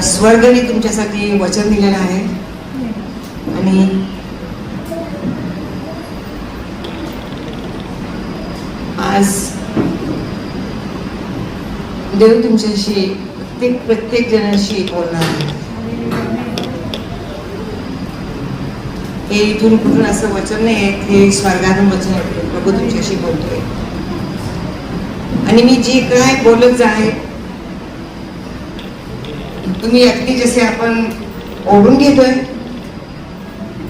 स्वर्गने तुमच्यासाठी वचन दिलेलं आहे आणि आज देव तुमच्याशी प्रत्येक जणांशी बोलणार आहे. हे इथून कुठून असं वचन नाही आहे, हे स्वर्गातून वचन आहे. प्रभू तुमच्याशी बोलतोय आणि मी जे काय बोलत आहे तुम्ही अगदी जसे आपण ओढून घेतोय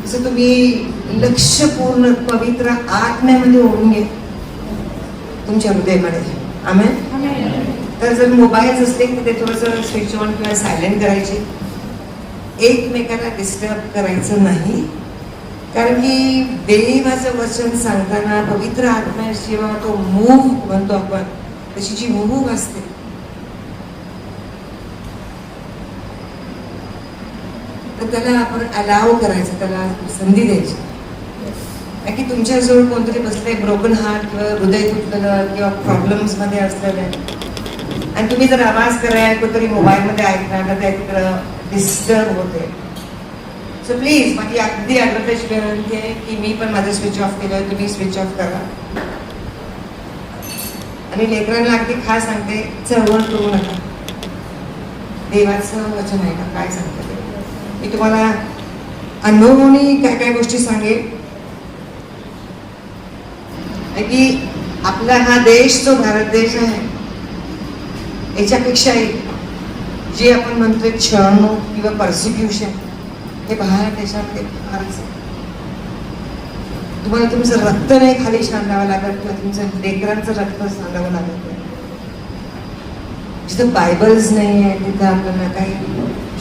तसं तुम्ही लक्षपूर्ण पवित्र आत्म्यामध्ये ओढून घे तुमच्या हृदयामध्ये. आमेन. तर जर मोबाईल असते की ते थोडंसं स्विच ऑन किंवा सायलेंट करायचे, एकमेकांना डिस्टर्ब करायचं नाही. कारण की देवाचं वचन सांगताना पवित्र आत्मा जेव्हा तो मूव्ह म्हणतो आपण, तशी जी मूव्ह असते तर त्याला आपण अलाव करायचं, त्याला संधी द्यायची. की तुमच्याजवळ कोणतरी बसले ब्रोकन हार्ट किंवा हृदय तुटलेलं किंवा प्रॉब्लेम्स मध्ये असलेलं आणि तुम्ही जर आवाज कराय कोणतरी मोबाईलमध्ये ऐकणार तर त्या डिस्टर्ब होते. सो प्लीज माझी अगदी ॲडव्हर्टाईज विनंती आहे की मी पण माझं स्विच ऑफ केलं, तुम्ही स्विच ऑफ करा. आणि लेकरांना अगदी खास सांगते, चळवळ करू नका. देवाचं वचन आहे का काय सांगते मी तुम्हाला अनुभवाने काय काय गोष्टी सांगेल की आपला हा देश जो भारत देश आहे याच्यापेक्षा जे आपण म्हणतोय क्षण किंवा परसिक्युशन हे बाहेर देशामध्ये फारच. तुम्हाला तुमचं रक्त नाही खाली सांडावं लागत किंवा तुमचं लेकरांचं रक्त सांडावं लागत. जिथं बायबल्स नाही आहे तिथं आपल्याला काही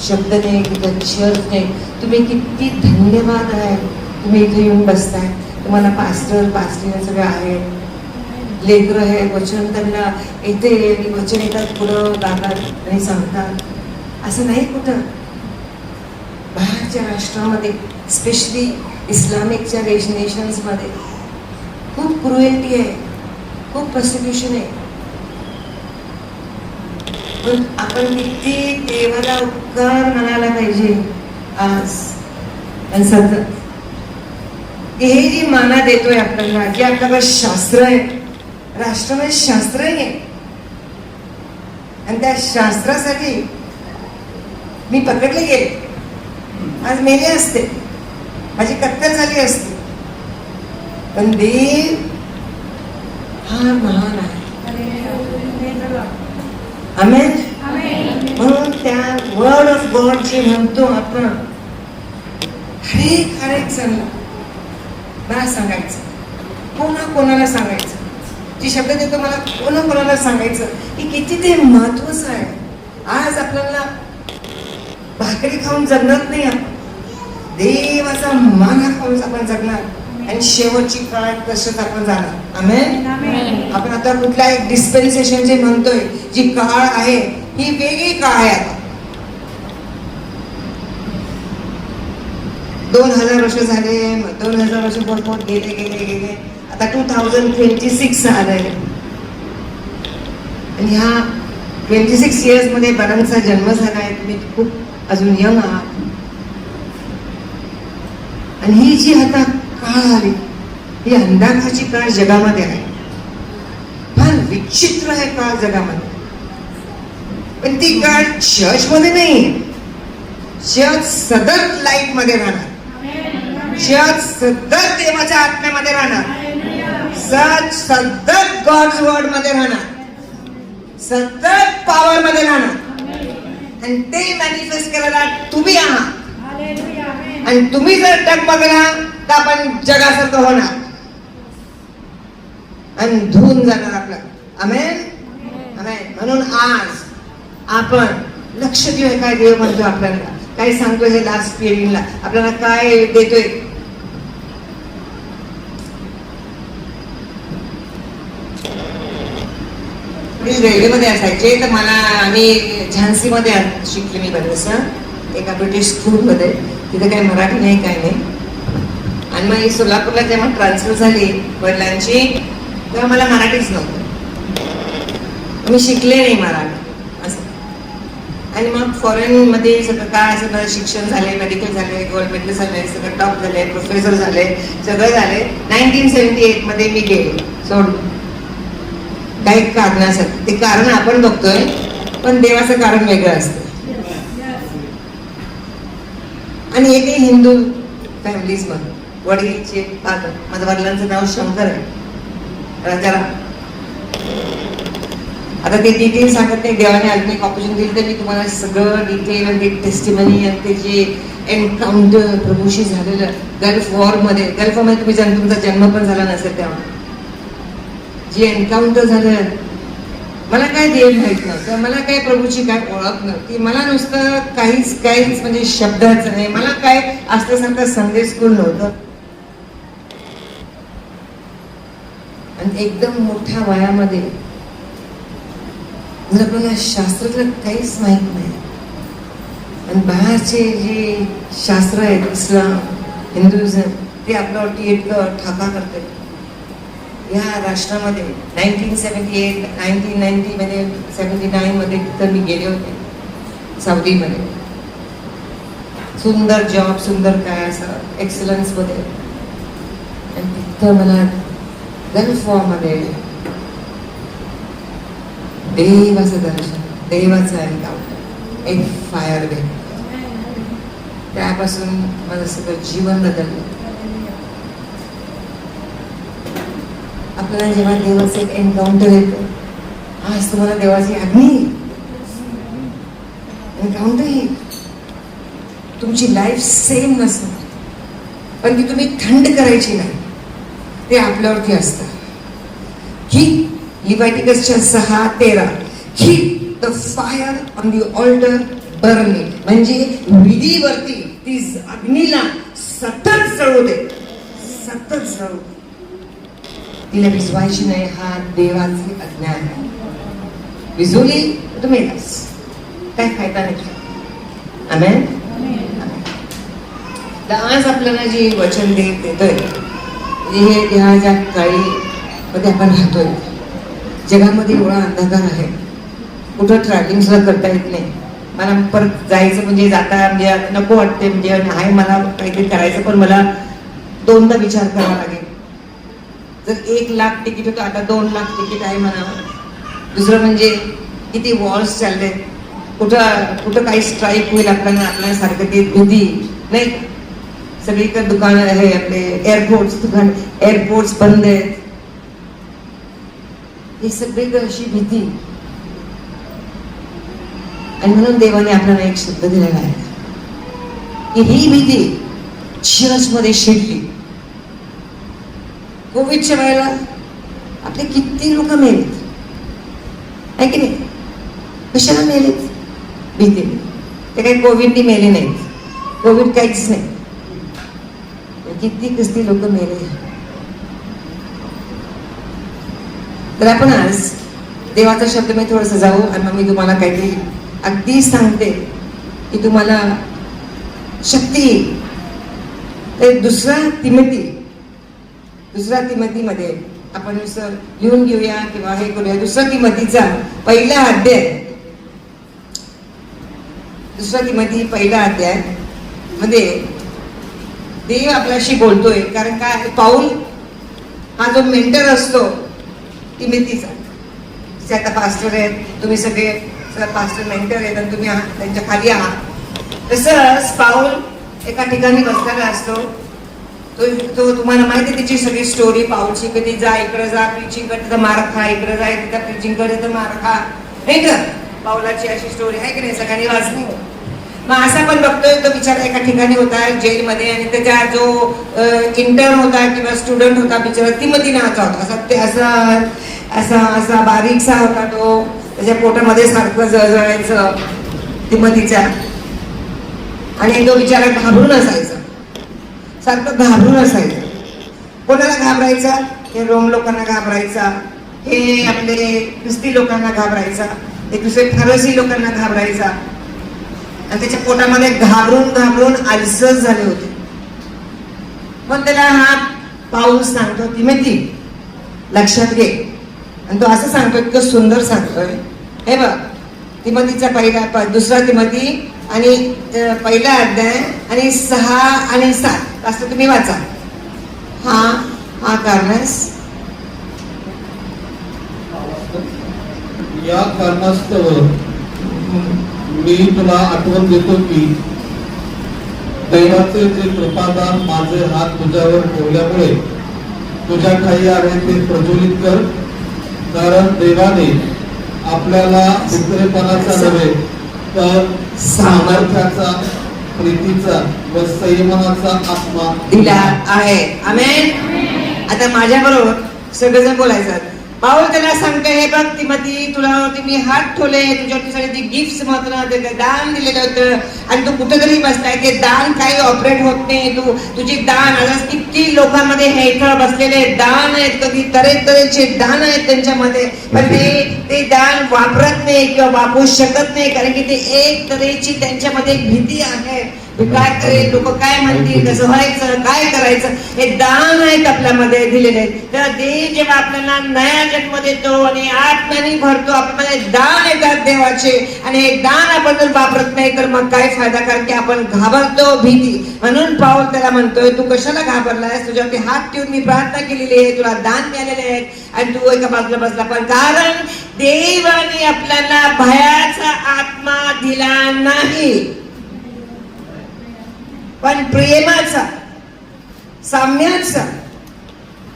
शब्द नाही, तिथं चर्च नाही. तुम्ही किती धन्यवाद आहे तुम्ही इथे येऊन बसताय. तुम्हाला पास्टर पास्टर सगळं आहे, लेकरं आहे, वचन त्यांना येते आणि वचन येतात पुढं गातात आणि सांगतात. असं नाही कुठं. बाहेरच्या राष्ट्रामध्ये स्पेशली इस्लामिकच्या नेशन्समध्ये खूप क्रुएल्टी आहे, खूप परसिक्युशन आहे. पण आपण किती देवाला उपकार म्हणायला पाहिजे आज आणि सतत. हे जी माना देतोय आपल्याला, जे आपल्याला शास्त्र आहे, राष्ट्रमय शास्त्र आहे आणि त्या शास्त्रासाठी मी पकडले गेले, आज मेले असते, माझी कत्तल झाली असते, पण देव हा महान आहे. आमेन. म्हणून त्या वर्ड ऑफ गॉड जे म्हणतो आपण, हरेक चालला मला सांगायचं, कोणाला सांगायचं, जी शब्द देतो मला कोणाला सांगायचं, की किती ते महत्वाचं आहे. आज आपल्याला भाकरी खाऊन जगणार नाही आपण, देवाचा माना खाऊन आपण जगणार आणि शेवटची काळ तसंच आपण जाणार. आमेन. आपण आता कुठला एक डिस्पेन्सेशन जे म्हणतोय, जी काळ आहे ही वेगळी काळ आहे. आता 2000 वर्ष झाले, 2000 वर्ष पोट गेले. आता 2026 आलंय आणि ह्या 26 इयर्स मध्ये बरांचा जन्म झालाय. तुम्ही खूप अजून यंग आहात आणि ही जी आता काळ आली ही अंधाराची काळ जगामध्ये आहे. फार विचित्र आहे काळ जगामध्ये. पण ती काळ चर्च मध्ये नाही, चर्च सतत लाईट मध्ये राहणार, चर्च सतत देवाच्या आत्म्यामध्ये राहणार, सतत गॉड्स वर्ड मध्ये राहणार, सतत पॉवर मध्ये राहणार आणि ते मॅनिफेस्ट करायला तुम्ही आहात. आणि तुम्ही जर डगमगला तर आपण जगासारखं होणार आणि धुवून जाणार आपलं. आमेन. आमेन. म्हणून आज आपण लक्ष देऊया काय देव म्हणतो आपल्याला, काय सांगतोय हे लास्ट पिरियडला आपल्याला काय देतोय. रेल्वेमध्ये असायचे तर आम्ही झान्सीमध्ये शिकले मी बरेच एका ब्रिटिश स्कूलमध्ये. तिथे काही मराठी नाही काय नाही. आणि मग सोलापूरला जेव्हा ट्रान्सफर झाली वडिलांची तेव्हा मला मराठीच नव्हतं, मी शिकले नाही मराठी असं. आणि मग फॉरेनमध्ये सगळं काय सगळं शिक्षण झाले, मेडिकल झाले, गोल्ड मेडल झाले, सगळं टॉप झाले, प्रोफेसर झाले, सगळं झाले. 1978 मध्ये मी गेले सोडून काही कारणासाठी. ते कारण आपण बघतोय, पण देवाचं कारण वेगळं असतं. आणि एक हिंदू फॅमिलीज मध्ये वडीलचे फादर, माझ्या वडिलांचं नाव शंकर आहे, राजाराम. आता ते डिटेल सांगत नाही, देवाने अजून एक ऑपॉर्च्युनिटी दिली तर मी तुम्हाला सगळं डिटेल आणि टेस्टिमनी आणि ते जे एन्काउंटर प्रभूशी झालेलं गल्फ वॉरमध्ये, गल्फमध्ये तुम्ही तुमचा जन्म पण झाला नसेल तेव्हा जे एन्काउंटर झालं, मला काय देव माहित नव्हतं, मला काय प्रभूची काय ओळख नव्हती, मला नुसतं काहीच म्हणजे शब्दाचं नाही, मला काय असल्यासारखं संडे स्कूल नव्हतं. आणि एकदम मोठ्या वयामध्ये जर आपल्याला शास्त्रातलं काहीच माहित नाही आणि बाहेरचे जे शास्त्र आहेत, इस्लाम, हिंदुइझम, ते आपल्यावरती इतकं ठाका करते. या राष्ट्रामध्ये 1978, 1990 मध्ये, 79 मध्ये तिथं मी गेले होते सौदीमध्ये. सुंदर जॉब, सुंदर काय असं एक्सलन्स मध्ये. आणि तिथं मला गल्फ वॉरमध्ये देवाचं दर्शन, देवाचं एन्काउंटर, एक फायर भेट. त्यापासून माझं सगळं जीवन बदललं. आपल्याला जेव्हा देवाचं एक एन्काउंटर येतं, आज तुम्हाला देवाची अग्नी एन्काउंटर येईल. तुमची लाईफ सेम नसणार, पण ती तुम्ही थंड करायची नाही, ते आपल्यावरती असतं. ही लिव्हायटिकसच्या 6:13 keep the fire on the altar burning, म्हणजे विधीवरती ती अग्नीला सतत जळू दे, सतत जळू दे. तिला विझवायची नाही. हा देवाची आज्ञा आहे. विझवली तर मेलास, काय फायदा नाही. आमेन. तर आज आपल्याला जे वचन देतोय, हे देहाच्या काळी मध्ये आपण राहतोय. जगामध्ये एवढा अंधकार आहे, कुठं ट्रॅव्हलिंग सुद्धा करता येत नाही. मला परत जायचं म्हणजे जाता म्हणजे नको वाटते, म्हणजे नाही मला काहीतरी करायचं, पण मला दोनदा विचार करावा लागेल. जर 1 लाख तिकीट होतं, आता 2 लाख तिकीट आहे म्हणावं. दुसरं म्हणजे किती वॉर्स चालले, कुठं काही स्ट्राईक होईल आपल्याला सारखं ती भीती नाही. सगळीकडे दुकान आहे, आपले एअरपोर्ट्स बंद आहेत. ही सगळीकडे अशी भीती. आणि म्हणून देवाने आपल्याला एक शब्द दिलेला आहे की ही भीती चर्चमध्ये शिरली. कोविडच्या वेळेला आपले किती लोक मेलेत, आहे की नाही? कशाला मेलेत? भीतीने. ते काही कोविडनी मेले नाहीत, कोविड काहीच नाही. किती लोक मेले. तर आपण आज देवाचा शब्द मी थोडंसं जाऊ आणि मग मी तुम्हाला काहीतरी अगदी सांगते की तुम्हाला शक्ती येईल. तर दुसरा तिमोथीमध्ये आपण नुसतं लिहून घेऊया किंवा हे करूया. दुसरा तिमोथीचा पहिला अध्याय मध्ये देव आपल्याशी बोलतोय. कारण काय, पाऊल हा जो मेंटर असतो तिमोथीचा, आता पास्टर आहेत, तुम्ही सगळे पास्टर मेंटर आहेत आणि तुम्ही त्यांच्या खाली आहात. तसंच पाऊल एका ठिकाणी बसलेला असतो. तो तुम्हाला माहिती आहे त्याची सगळी स्टोरी पाऊलची. कधी जा इकडे जा प्रिचिंग कर, तिथं मार खा, इकडे जा तिथं प्रिचिंग कर, तिथं मार खा, नाही का? पाऊलाची अशी स्टोरी आहे की नाही, सगळ्यांनी वाचली. मग असा पण बघतोय तो बिचारा एका ठिकाणी होता जेलमध्ये, आणि त्याचा जो इंटर्न होता किंवा स्टुडंट होता बिचारा तिमोथी नावाचा होता. असा बारीकसा होता तो, त्याच्या पोटामध्ये सारखं जळजळायचं तिमोथीच्या. आणि तो बिचारा घाबरून असायचा, सारखं घाबरून असायचं. कोणाला घाबरायचा? हे रोम लोकांना घाबरायचा, हे आपले ख्रिस्ती लोकांना घाबरायचा, हे दुसरे फारसी लोकांना घाबरायचा. आणि त्याच्या पोटामध्ये घाबरून आलसर झाले होते. मग त्याला हा पाऊल सांगतो, तिमोथी लक्षात घे. आणि तो असं सांगतोय, इतकं सुंदर सांगतोय, हे बघ तिमोथीचा दुसरा तिमोथी आणि पहिला अध्याय आणि 6 आणि 7 असं तुम्ही वाचा. हा कारणास या कारणास्तव मी तुला आठवण देतो की देवाचे जे कृपादान माझे हात तुझ्यावर ठेवल्यामुळे तुझ्या ठाई आहे ते प्रज्वलित कर. कारण देवाने आपल्याला भित्रेपणाचा नव्हे तर सामर्थ्याचा, प्रीतीचा व संयमनाचा आत्मा दिला आहे. आमेन. आता माझ्या बरोबर सगळेजण बोलायचं. पाऊल त्याला सांगते, हे बघ तिमोथी, तुझ्यावरती मी हात ठेवले, तुझ्यावरती सगळे ते गिफ्ट मात्र दान दिलेलं होतं आणि तू कुठेतरी बसलाय. ते दान काही ऑपरेट होत नाही. तुझी दान आज किती लोकांमध्ये हे इथं बसलेले दान आहेत, कधी तऱ्हेचे दान आहेत त्यांच्यामध्ये, पण ते दान वापरत नाही किंवा वापरू शकत नाही, कारण की ते एक तऱ्हेची त्यांच्यामध्ये एक भीती आहे. काय करेल, लोक काय म्हणतील, कसं व्हायचं, काय करायचं. हे दान आहेत आपल्यामध्ये दिलेले. तर देव जेव्हा आपल्याला नया जन्म देतो आणि आत्म्याने भरतो, आपल्यामध्ये दान येतात देवाचे, आणि हे दान आपण जर वापरत नाही तर मग काय फायदा, कारण की आपण घाबरतो, भीती. म्हणून पाऊल त्याला म्हणतोय, तू कशाला घाबरलायस, तुझ्यावरती हात ठेवून मी प्रार्थना केलेली आहे, तुला दान मिळालेले आहेत आणि तू एका बाजूला बसला. पण कारण देवाने आपल्याला भयाचा आत्मा दिला नाही, पण प्रेमाचा, साम्याचा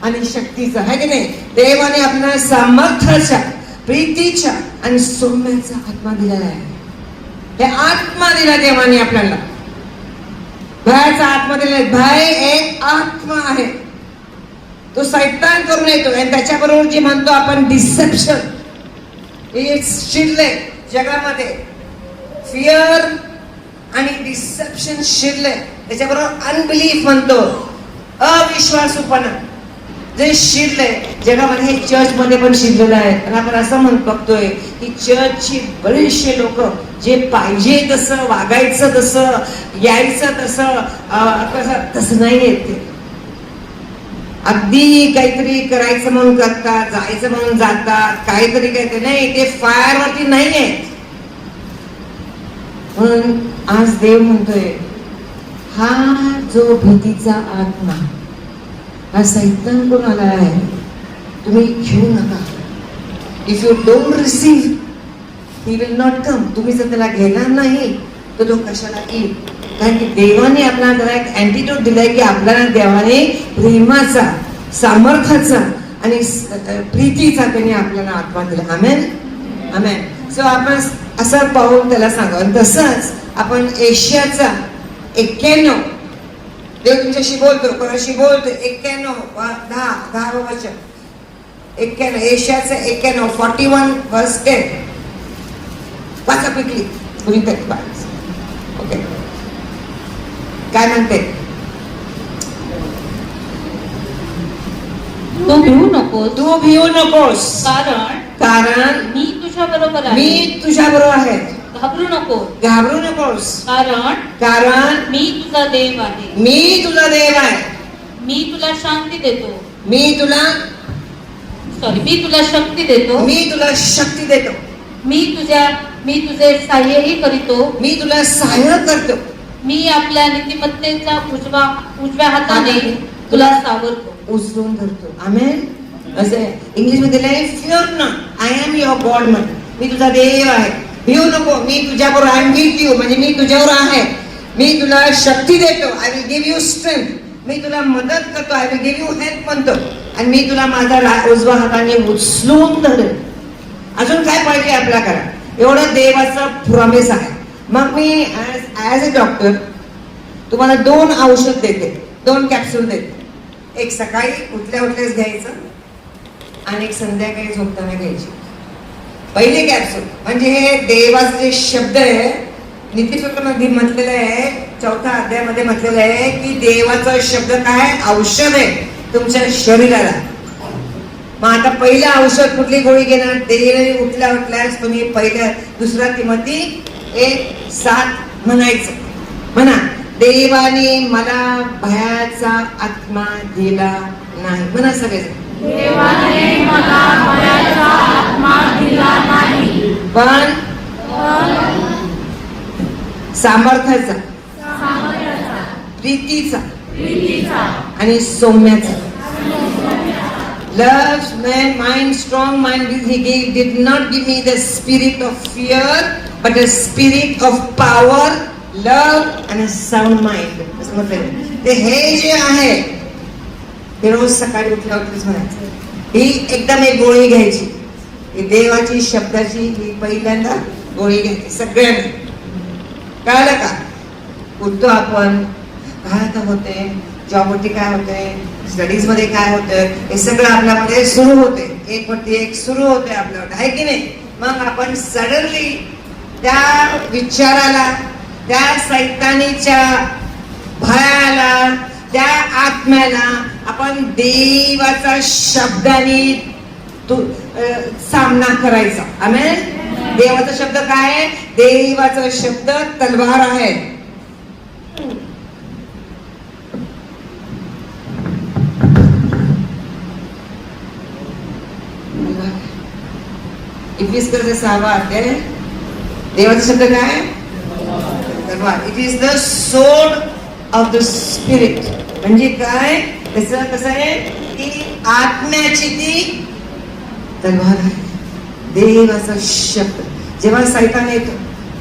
आणि शक्तीचा, है की नाही. देवाने आपल्याला सामर्थ्याचा, प्रीतीच्या आणि सौम्याचा आत्मा दिलेला आहे. हे आत्मा दिला देवाने आपल्याला. भयाचा आत्मा दिला. भय एक आत्मा आहे, तो सैतान करून येतो आणि त्याच्याबरोबर जे म्हणतो आपण डिसेप्शन, हे शिरले जगामध्ये. फिअर आणि डिसेप्शन शिरले, त्याच्याबरोबर अनबिलीफ म्हणतो, अविश्वासूपणा जे शिरले जगामध्ये, हे चर्च मध्ये पण शिरलेलं आहे. आणि आपण असं बघतोय की चर्चची बरेचसे लोक जे पाहिजे तसं वागायचं, तसं यायचं, तसं नाही येत. ते अगदी काहीतरी करायचं म्हणून करतात, जायचं म्हणून जातात, काहीतरी नाही, ते फायर वरती नाही आहेत. म्हणून आज देव म्हणतोय, हा जो भीतीचा आत्मा, हा सैतान कोण आला आहे, तुम्ही घेऊ नका. If you don't receive, he will not come. तुम्ही जर त्याला घेणार नाही तर तो कशाला येईल. कारण की देवाने आपल्याला त्याला एक अँटिट्यूड दिलाय की आपल्याला देवाने प्रेमाचा, सामर्थ्याचा आणि प्रीतीचा त्याने आपल्याला आत्मा दिला. आमेन, आमेन. सो आपण असं पाहून त्याला सांगा. तसंच आपण एशियाचा 91, देव तुमच्याशी बोलतो, कोणाशी बोलतो. 91 वचन, 91 एशियाचा 91 41 verse 10 वाचा पिकली कुणीतरी. ओके, काय म्हणते. तू भिवू नकोस, तू भिवू नकोस, कारण मी तुझ्या बरोबर आहे. मी तुझ्या बरोबर आहे. घाबरू नको, घाबरू नकोस, कारण मी तुझा देव आहे. मी तुझा देव आहे. मी तुला शांती देतो. मी तुला शक्ती देतो. मी तुला शक्ती देतो. मी तुझे सहाय्यही करीतो. मी तुला सहाय्य करतो. मी आपल्या नीतिमत्तेचा उजव्या हाताने तुला सावरतो, उचलून धरतो. आमेन. असे इंग्लिश मध्ये दिलंय, fear not, I am your God. म्हणजे मी तुझा देव आहे, भिवू नको, मी तुझ्याबरोबर, आय एम विथ यू, म्हणजे मी तुझ्यावर आहे. मी तुला शक्ती देतो, I will give you strength. मी तुला मदत करतो, I will give you help म्हणतो. आणि मी तुला माझा उजव्या हाताने उचलून धरेन. अजून काय पाहिजे आपल्या करा, एवढं देवाचं प्रॉमिस आहे. मग मी ॲज अ डॉक्टर तुम्हाला 2 औषध देते, 2 कॅप्सूल देते. एक सकाळी उठल्याच घ्यायचं आणि एक संध्याकाळी झोपताना घ्यायची. पहिले कॅप्सूल म्हणजे हे देवाचे जे शब्द आहे, नीतिपत्रामध्ये म्हटलेलं आहे, 4थ्या अध्यायामध्ये म्हटलेलं आहे की देवाचा शब्द काय, औषध आहे तुमच्या शरीराला. मग आता पहिलं औषध कुठली गोळी घेणार, देवाने उठल्यास तुम्ही पहिल्या 2 तिमोथी 1:7 म्हणायचं. म्हणा, देवाने मला भयाचा आत्मा दिला नाही. म्हणा सगळेजण, देवाने मला भयाचा आत्मा दिला नाही, पण सामर्थ्याचा, प्रीतीचा आणि सौम्याचा. Love, mind, strong mind. He did not give me the spirit of fear, but a spirit of power, love and a sound mind. असं म्हटलं. ते हे जे आहे ते रोज सकाळी उठल्यावरतीच म्हणायचं. ही एकदम एक गोळी घ्यायची. ही देवाची शब्दाची ही पहिल्यांदा गोळी घ्यायची सगळ्यांनी. कळलं का? उठतो आपण, काय आता होते, जॉबवरती काय होते, स्टडीज मध्ये काय होतं, हे सगळं आपल्यामध्ये सुरू होते. एक वरती एक सुरू होते आपल्यावर, आहे की नाही? मग आपण सडनली त्या विचाराला, त्या सैतानीच्या भयाला, त्या आत्म्याला आपण देवाचा शब्दाने सामना करायचा. आमेन. देवाचा शब्द काय आहे? देवाचा शब्द तलवार आहे. इफिसियन्सचा 6वा अध्याय. देवाचा शब्द काय? तलवार. It is the sword of the spirit. म्हणजे काय? त्याचं कसं आहे की आत्म्याची ती तलवार आहे. देवाचा शब्द. जेव्हा सैतान येतो,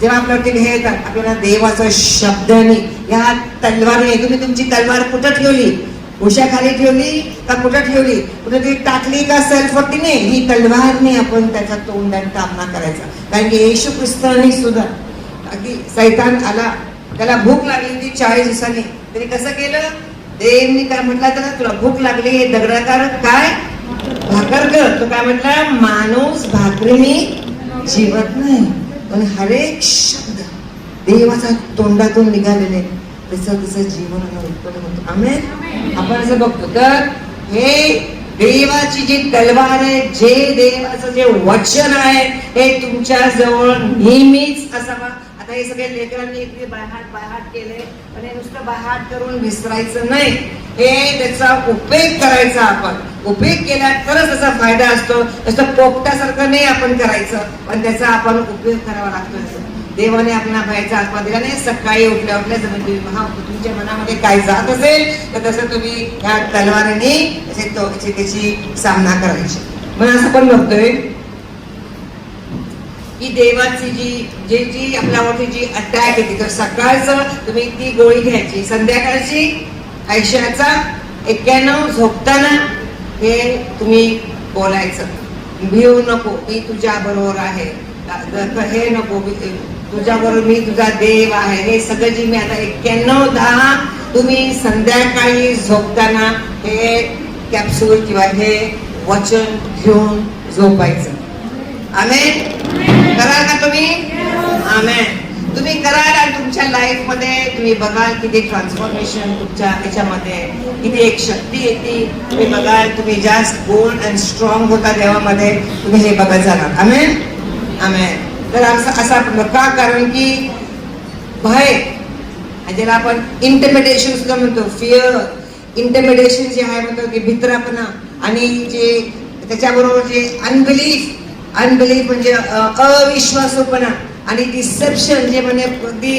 जेव्हा आपल्यावरती हे येतात, आपल्याला देवाचा शब्दाने, या तलवारने, तुम्ही तुमची तलवार कुठं ठेवली? उशाखाली ठेवली का कुठं ठेवली? कुठं ती टाकली का सेल्फवरती? नाही, ही तलवारने आपण त्याचा तोंडाने सामना करायचा. कारण की येशू ख्रिस्ताने सुद्धा अगदी सैतान आला, त्याला भूक लागली होती 40 दिवसांनी, तरी कसं केलं? देवनी काय म्हटलं त्याला? तुला भूक लागली, दगडाकार काय भाकर कर. तो काय म्हटला? माणूस भाकरीने जीवत नाही, पण हरेक शब्द देवाचा तोंडातून निघालेले त्याचं जीवन उत्पन्न होतं. आमेन. आपण असं बघतो. तर हे देवाची जी तलवार आहे, जे देवाचं जे वचन आहे, हे तुमच्या जवळ नेहमीच असावा. आता हे सगळे लेकरांनी इकडे बायहाट केले, पण हे नुसतं बायहाट करून विसरायचं नाही. हे त्याचा उपयोग करायचा. आपण उपयोग केला तरच त्याचा फायदा असतो. नुसतं पोपटासारखं नाही आपण करायचं, पण त्याचा आपण उपयोग करावा लागतो. देवाने आपल्याला बाहेरचा आत्मा दिला नाही. सकाळी उठल्या तुमच्या मनामध्ये काय जात असेल तर तसं तुम्ही ह्या तलवारीने त्याची सामना करायची. म्हणून असं पण बघतोय की देवाची जी आपल्यावरती जी अटॅक येते, तर सकाळचं तुम्ही ती गोळी घ्यायची, संध्याकाळची ऐशाचा 91 झोपताना हे तुम्ही बोलायचं. भिऊ नको, मी तुझ्या बरोबर आहे. हे नको, तुझ्याबरोबर मी तुझा देव आहे. हे सगळं जी मी आता 91-10 तुम्ही संध्याकाळी झोपताना हे कॅप्सूल किंवा हे वचन घेऊन झोपायचं. आमेन. कराल का तुम्ही? आमेन. तुम्ही कराल आणि तुमच्या लाईफ मध्ये तुम्ही बघाल किती ट्रान्सफॉर्मेशन तुमच्या याच्यामध्ये, किती एक शक्ती येते. तुम्ही बघाल तुम्ही जास्त बोल्ड अँड स्ट्रॉंग होता देवामध्ये. तुम्ही हे बघत जाणार. आमेन. आमेन. तर असं आपण का? कारण की भय, ज्याला आपण इंटिमिडेशन सुद्धा म्हणतो, फिअर, इंटिमिडेशन जे आहे म्हणतो की भित्रापणा, आणि जे त्याच्याबरोबर जे अनबिलीफ म्हणजे अविश्वासूपणा, आणि डिसेप्शन जे म्हणजे अगदी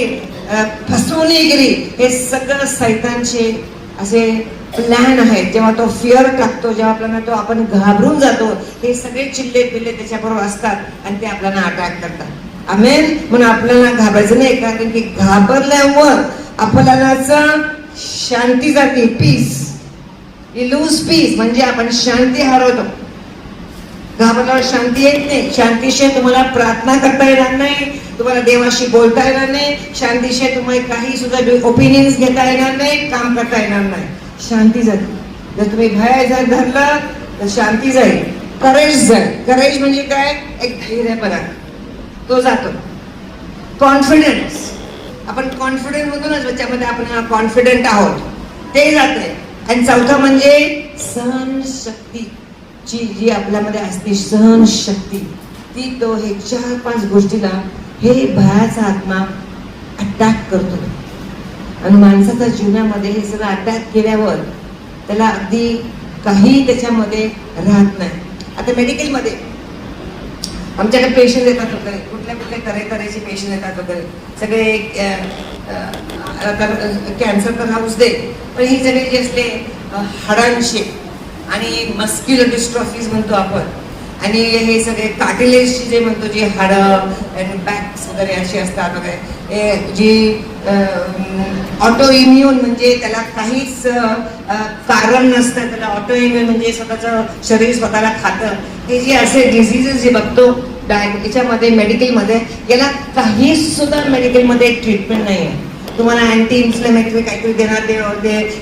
फसवणूकगिरी, हे सगळं सैतानचे असे प्लॅन आहेत. जेव्हा तो फिअर टाकतो, जेव्हा आपल्याला तो आपण घाबरून जातो, हे सगळे चिल्ले पिल्ले त्याच्याबरोबर असतात आणि ते आपल्याला अटॅक करतात. आमेन. म्हणून आपल्याला घाबरायचं नाही, कारण की घाबरल्यावर आपल्याला शांती जाते. पीस, वी लूज पीस, म्हणजे आपण शांती हरवतो. घाबरल्यावर शांती येत नाही. शांतीशिवाय तुम्हाला प्रार्थना करता येणार नाही, तुम्हाला देवाशी बोलता येणार नाही, शांतीशिवाय तुम्हाला काही सुद्धा ओपिनियन्स घेता येणार नाही, काम करता येणार नाही. शांती जाते. जर तुम्ही भय जर धरलं तर शांती जाईल, करेज जाईल. करेज म्हणजे काय? एक धैर्यपणा, तो जातो. कॉन्फिडन्स, आपण कॉन्फिडंट होतो ना ज्याच्यामध्ये आपण कॉन्फिडंट आहोत, ते जाते. आणि चौथं म्हणजे सहनशक्ती, जी आपल्यामध्ये असते सहनशक्ती, ती तो हे 4-5 गोष्टीला हे भयाचा आत्मा अटॅक करतो. आणि माणसाच्या जीवनामध्ये हे सगळं अटॅक केल्यावर त्याला अगदी काही त्याच्यामध्ये राहत नाही. आता मेडिकलमध्ये आमच्याकडे पेशंट येतात वगैरे, कुठल्या कुठल्या तऱ्हेचे पेशंट येतात वगैरे, सगळे कॅन्सर तर राहूच दे, पण ही सगळे जे असते हाडांचे आणि मस्क्युलर डिस्ट्रॉफीज म्हणतो आपण, आणि हे सगळे कार्टिलेजची जे म्हणतो, जी हाडं आणि बॅक्स वगैरे अशी असतात वगैरे, जी ऑटो इम्युन म्हणजे त्याला काहीच कारण नसतं, त्याला ऑटो इम्युन म्हणजे स्वतःचं शरीर स्वतःला खातं, हे जे असे डिझिजेस जे बघतो याच्यामध्ये मेडिकलमध्ये, याला काही सुद्धा मेडिकलमध्ये ट्रीटमेंट नाही आहे. तुम्हाला अँटी इन्फ्लेमेटरी काहीतरी देणार,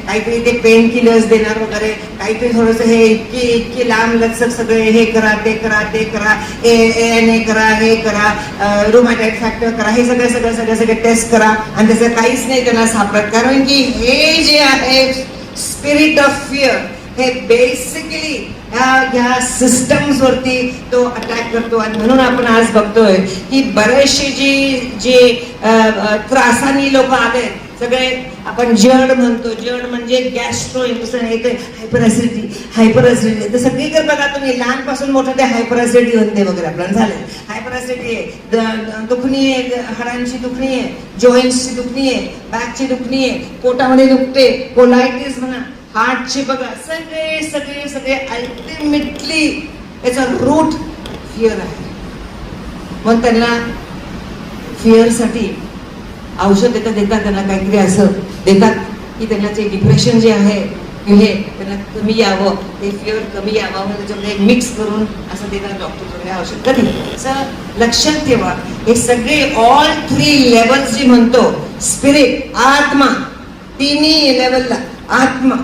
काहीतरी ते पेन किलर्स देणार वगैरे, काहीतरी थोडंसं हे इतके लांब लचक सगळे हे करा ते करा ते करा, हे करा हे करा, रुमॅटॉइड फॅक्टर करा, हे सगळे टेस्ट करा, आणि त्याचं काहीच नाही त्यांना सापडत. कारण की हे जे आहे स्पिरिट ऑफ फिअर, हे बेसिकली ह्या सिस्टम्स वरती तो अटॅक करतो. आणि म्हणून आपण आज बघतोय की बरेचसे जे त्रासानी लोक आले, सगळे आपण जड म्हणतो, जड म्हणजे गॅस्ट्रो हायपर ऍसिडिटी तर सगळीकडे बघा तुम्ही, लहानपासून मोठं ते हायपर ऍसिडिटी होते वगैरे आपल्याला झाले. हायपर ऍसिडिटी आहे, दुखणी आहे, हाडांची दुखणी आहे, जॉईंट्सची दुखणी आहे, बॅकची दुखणी आहे, पोटामध्ये दुखते, कोलायटिस म्हणा, हार्टची बघा, सगळे अल्टिमेटली याचा रूट फिअर आहे. मग त्यांना फिअर साठी औषध देतात त्यांना काहीतरी असं देतात की त्यांना जे डिप्रेशन जे आहे हे त्यांना कमी यावं, ते फिअर कमी यावं म्हणून त्याच्यामध्ये मिक्स करून असं देतात डॉक्टर औषध. कधी असं लक्षात ठेवा, हे सगळे ऑल 3 लेवल्स जे म्हणतो, स्पिरिट, आत्मा, तिन्ही लेवलला, आत्मा,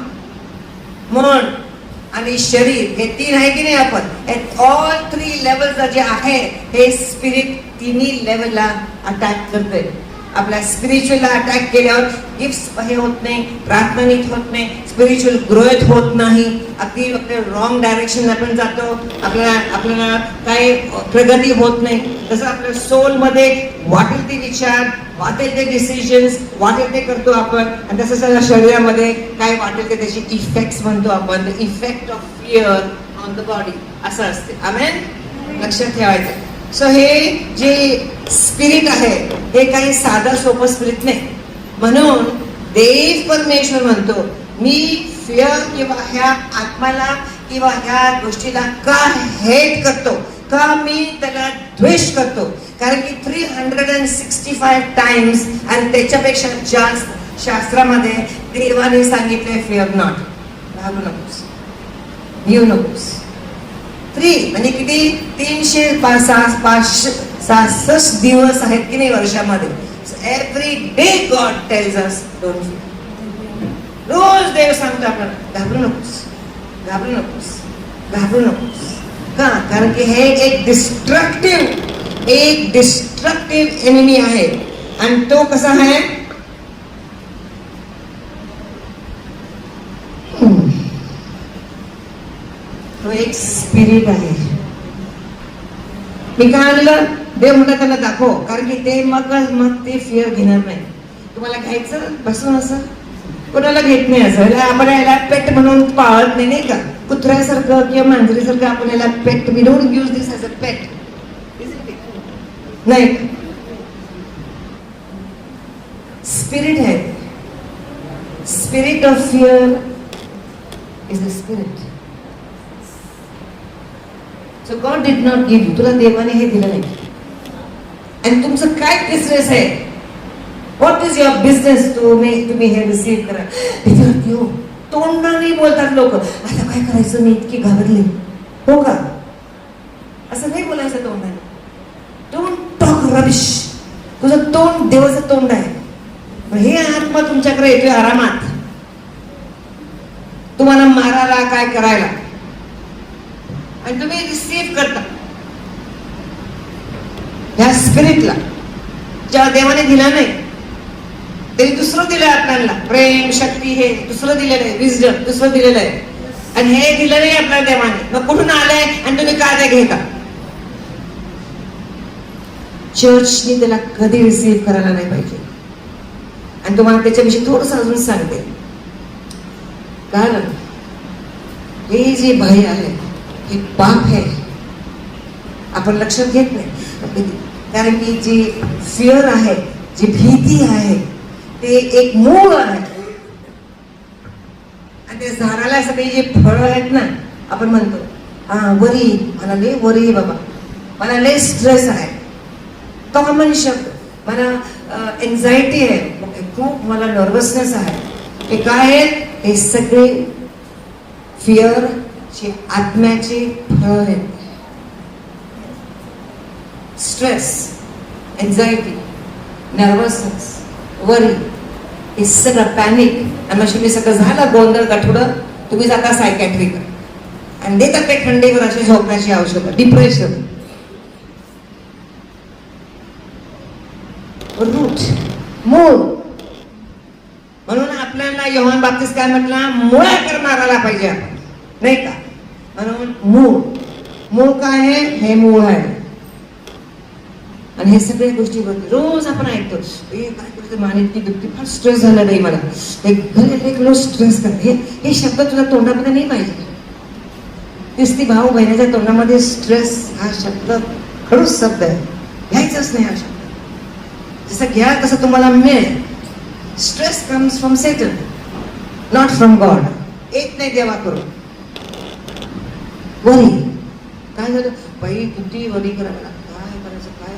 मन आणि शरीर, हे 3 आहे की नाही, आपण ऑल 3 लेवल जे आहे हे स्पिरिट तिन्ही लेवलला अटॅक करते. आपल्या स्पिरिच्युअलला अटॅक केल्यावर गिफ्ट हे होत नाही, प्रार्थना नीट होत नाही, स्पिरिच्युअल ग्रोथ होत नाही, अगदी आपल्या रॉंग डायरेक्शन आपण जातो, आपल्याला काही प्रगती होत नाही. तसं आपल्या सोल मध्ये वाटेल ते विचार, वाटेल ते डिसिजन्स, वाटेल ते करतो आपण, आणि तसं सगळं शरीरामध्ये काय वाटेल ते त्याची इफेक्ट्स म्हणतो आपण, the effect of fear on the body असं असते. आमेन, लक्षात ठेवायचं. सो हे जे स्पिरिट आहे हे काही साधं सोपं स्पिरिट नाही. म्हणून देव परमेश्वर म्हणतो, मी फिअर किंवा ह्या आत्माला किंवा ह्या गोष्टीला का हेट करतो, का मी त्याला द्वेष करतो, कारण की 365 टाइम्स आणि त्याच्यापेक्षा जास्त शास्त्रामध्ये देवाने सांगितले फिअर नॉट, घाबरू नकोस, भिऊ नकोस. 3 म्हणजे किती, 365 दिवस आहेत की नाही वर्षामध्ये. Every day God tells us don't fear. रोज देव सांगतो आपल्याला घाबरू नकोस, घाबरू नकोस, घाबरू नकोस. का? कारण की हे एक डिस्ट्रक्टिव्ह एनिमी आहे. आणि तो कसा आहे, तो एक स्पिरिट आहे. मी काय आणलं, देव म्हणतात त्यांना दाखव, कारण की ते मग ते फिअर घेणार नाही. तुम्हाला घ्यायचं बसून असं, कोणाला घेत नाही असं. आपण याला पेट म्हणून पाळत नाही, नाही का, कुत्र्यासारखं किंवा मांजरीसारखं आपण याला pet, we don't use this as a pet, नाही. स्पिरिट आहे, spirit of fear is a spirit. So God did not give you, तुला देवाने हे दिलं नाही. आणि तुमचं काय बिझनेस आहे, व्हॉट इज युअर बिझनेस, तुम्ही हे रिसीव्ह करा. त्याच्यावरती हो तोंडाने बोलतात लोक, आता काय करायचं, मी इतकी घाबरली, हो का, असं नाही बोलायचं तोंडाने. Don't talk rubbish. तुझं तोंड देवाचं तोंड आहे. हे आत्मा तुमच्याकडे येतोय आरामात, तुम्हाला मारायला, काय करायला, आणि तुम्ही रिसीव्ह करता ह्या स्पिरिटला. जेव्हा देवाने दिला नाही, तरी दुसरं दिलंय आपल्याला, प्रेम, शक्ती, हे दुसरं दिलेलं आहे, विजडम दुसरं दिलेलं आहे, आणि हे दिलं नाही आपल्याला देवाने. मग कुठून आलंय आणि तुम्ही काय ते घेता? चर्चने त्याला कधी रिसीव्ह करायला नाही पाहिजे. आणि तुम्हाला त्याच्याविषयी थोडस अजून सांगते. कारण हे जे भय आहे हे पाप है. आपण लक्षात घेत नाही. कारण की जी फिअर आहे, जी भीती आहे, ते एक मूळ आहे. आणि ते झाडाला सगळी जी फळं आहेत ना, आपण म्हणतो हा वरी, मला लय वरी आहे बाबा, मला लय स्ट्रेस आहे, कॉमन शब्द. मला एन्झायटी आहे, खूप मला नर्वसनेस आहे. हे काय आहेत? हे सगळे फिअरचे आत्म्याचे फळ आहेत. स्ट्रेस, एन्झायटी, नर्वसनेस, वरी, हे सगळं पॅनिक, आणि मग तुम्ही सगळं झालं गोंधळ गठुडं, तुम्ही जाता सायकॅट्रिक आणि देतात ते खंडीवर अशी झोपण्याची औषधं. डिप्रेशन, रूट, मूळ. म्हणून आपल्याला योहान बाप्तिस्ट काय म्हटला? मुळाकर मारायला पाहिजे आपण, नाही का? म्हणून मूळ. मूळ काय आहे? हे मूळ आहे. आणि हे सगळ्या गोष्टी रोज आपण ऐकतो, काय करतो मान इतकी दुखती, फार स्ट्रेस झाला नाही मला, एक रोज स्ट्रेस करते. हे शब्द तुझ्या तोंडामध्ये नाही पाहिजे. नुसती भाऊ बहिणीच्या तोंडामध्ये स्ट्रेस हा शब्द खडूस शब्द आहे, घ्यायचाच नाही हा शब्द. जसं घ्या तसं तुम्हाला मिळेल. Stress comes from Satan, not from God. येत नाही देवाकडून. वरी, काय झालं बाई, किती वरी करायला, काय करायचं, काय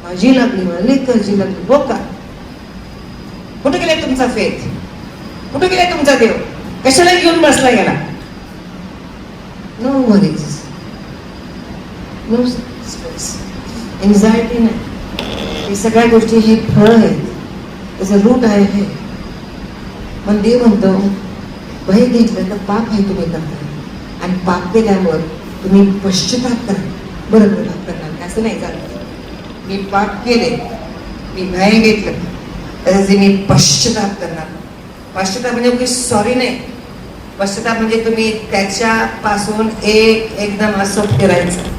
काळजी लागली, मला लई काळजी लागली. हो का? कुठे गेले तुमचा फेथ? कुठे गेले तुमचा देव? कशाला घेऊन बसला गेला? No worries, no stress, anxiety नाही. हे सगळ्या गोष्टी हे फळ आहेत, त्याचं रूट आहे हे. पण देव म्हणतो भय घेतलं तर पाप आहे तुम्ही करता, आणि पाप केल्यावर तुम्ही पश्चाताप करा. बरोबर पाप करणार असं नाही झालं. मी पाप केले, मी भय घेतलं, त्याचे मी पश्चाताप करणार. पश्चाताप म्हणजे सॉरी नाही. पश्चाताप म्हणजे तुम्ही त्याच्यापासून एकदम असं फिरायचं,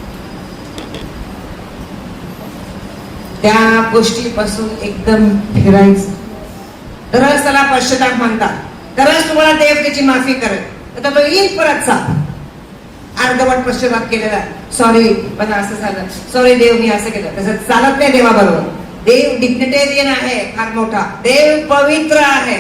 त्या गोष्टीपासून एकदम फिरायचं. तरच त्याला पश्चाताप म्हणतात. तरच तुम्हाला देव त्याची माफी करेल. तर तो येईल परत साप. अर्धवट पश्चाताप केलेला, सॉरी पण असं झालं, सॉरी देव मी असं केलं, तसं चालत नाही देवाबरोबर. देव डिग्निटेरियन आहे, फार मोठा. देव पवित्र आहे,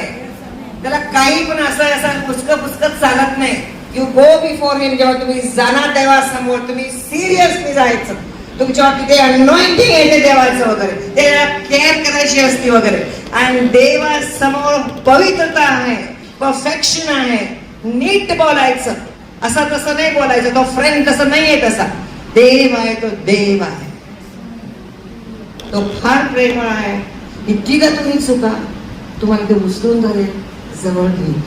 त्याला काही पण असं पुसकत चालत नाही. यू गो बिफोर हिम. जेव्हा तुम्ही जाणार देवासमोर, तुम्ही सिरियसली जायचं. तुमच्यावर तिथे अनॉइंटिंग येते देवाचं वगैरे, त्याला केअर करायची असते वगैरे. आणि देवासमोर पवित्रता आहे, परफेक्शन आहे. नीट बोलायचं, असं तसं नाही बोलायचं. तो फ्रेंड तसं नाहीये, तसा देव आहे. तो देव आहे, तो फार प्रेमळ आहे. इतकी का तुम्ही चुका, तुम्हाला ते उचलून धरेल, जवळ घेईल.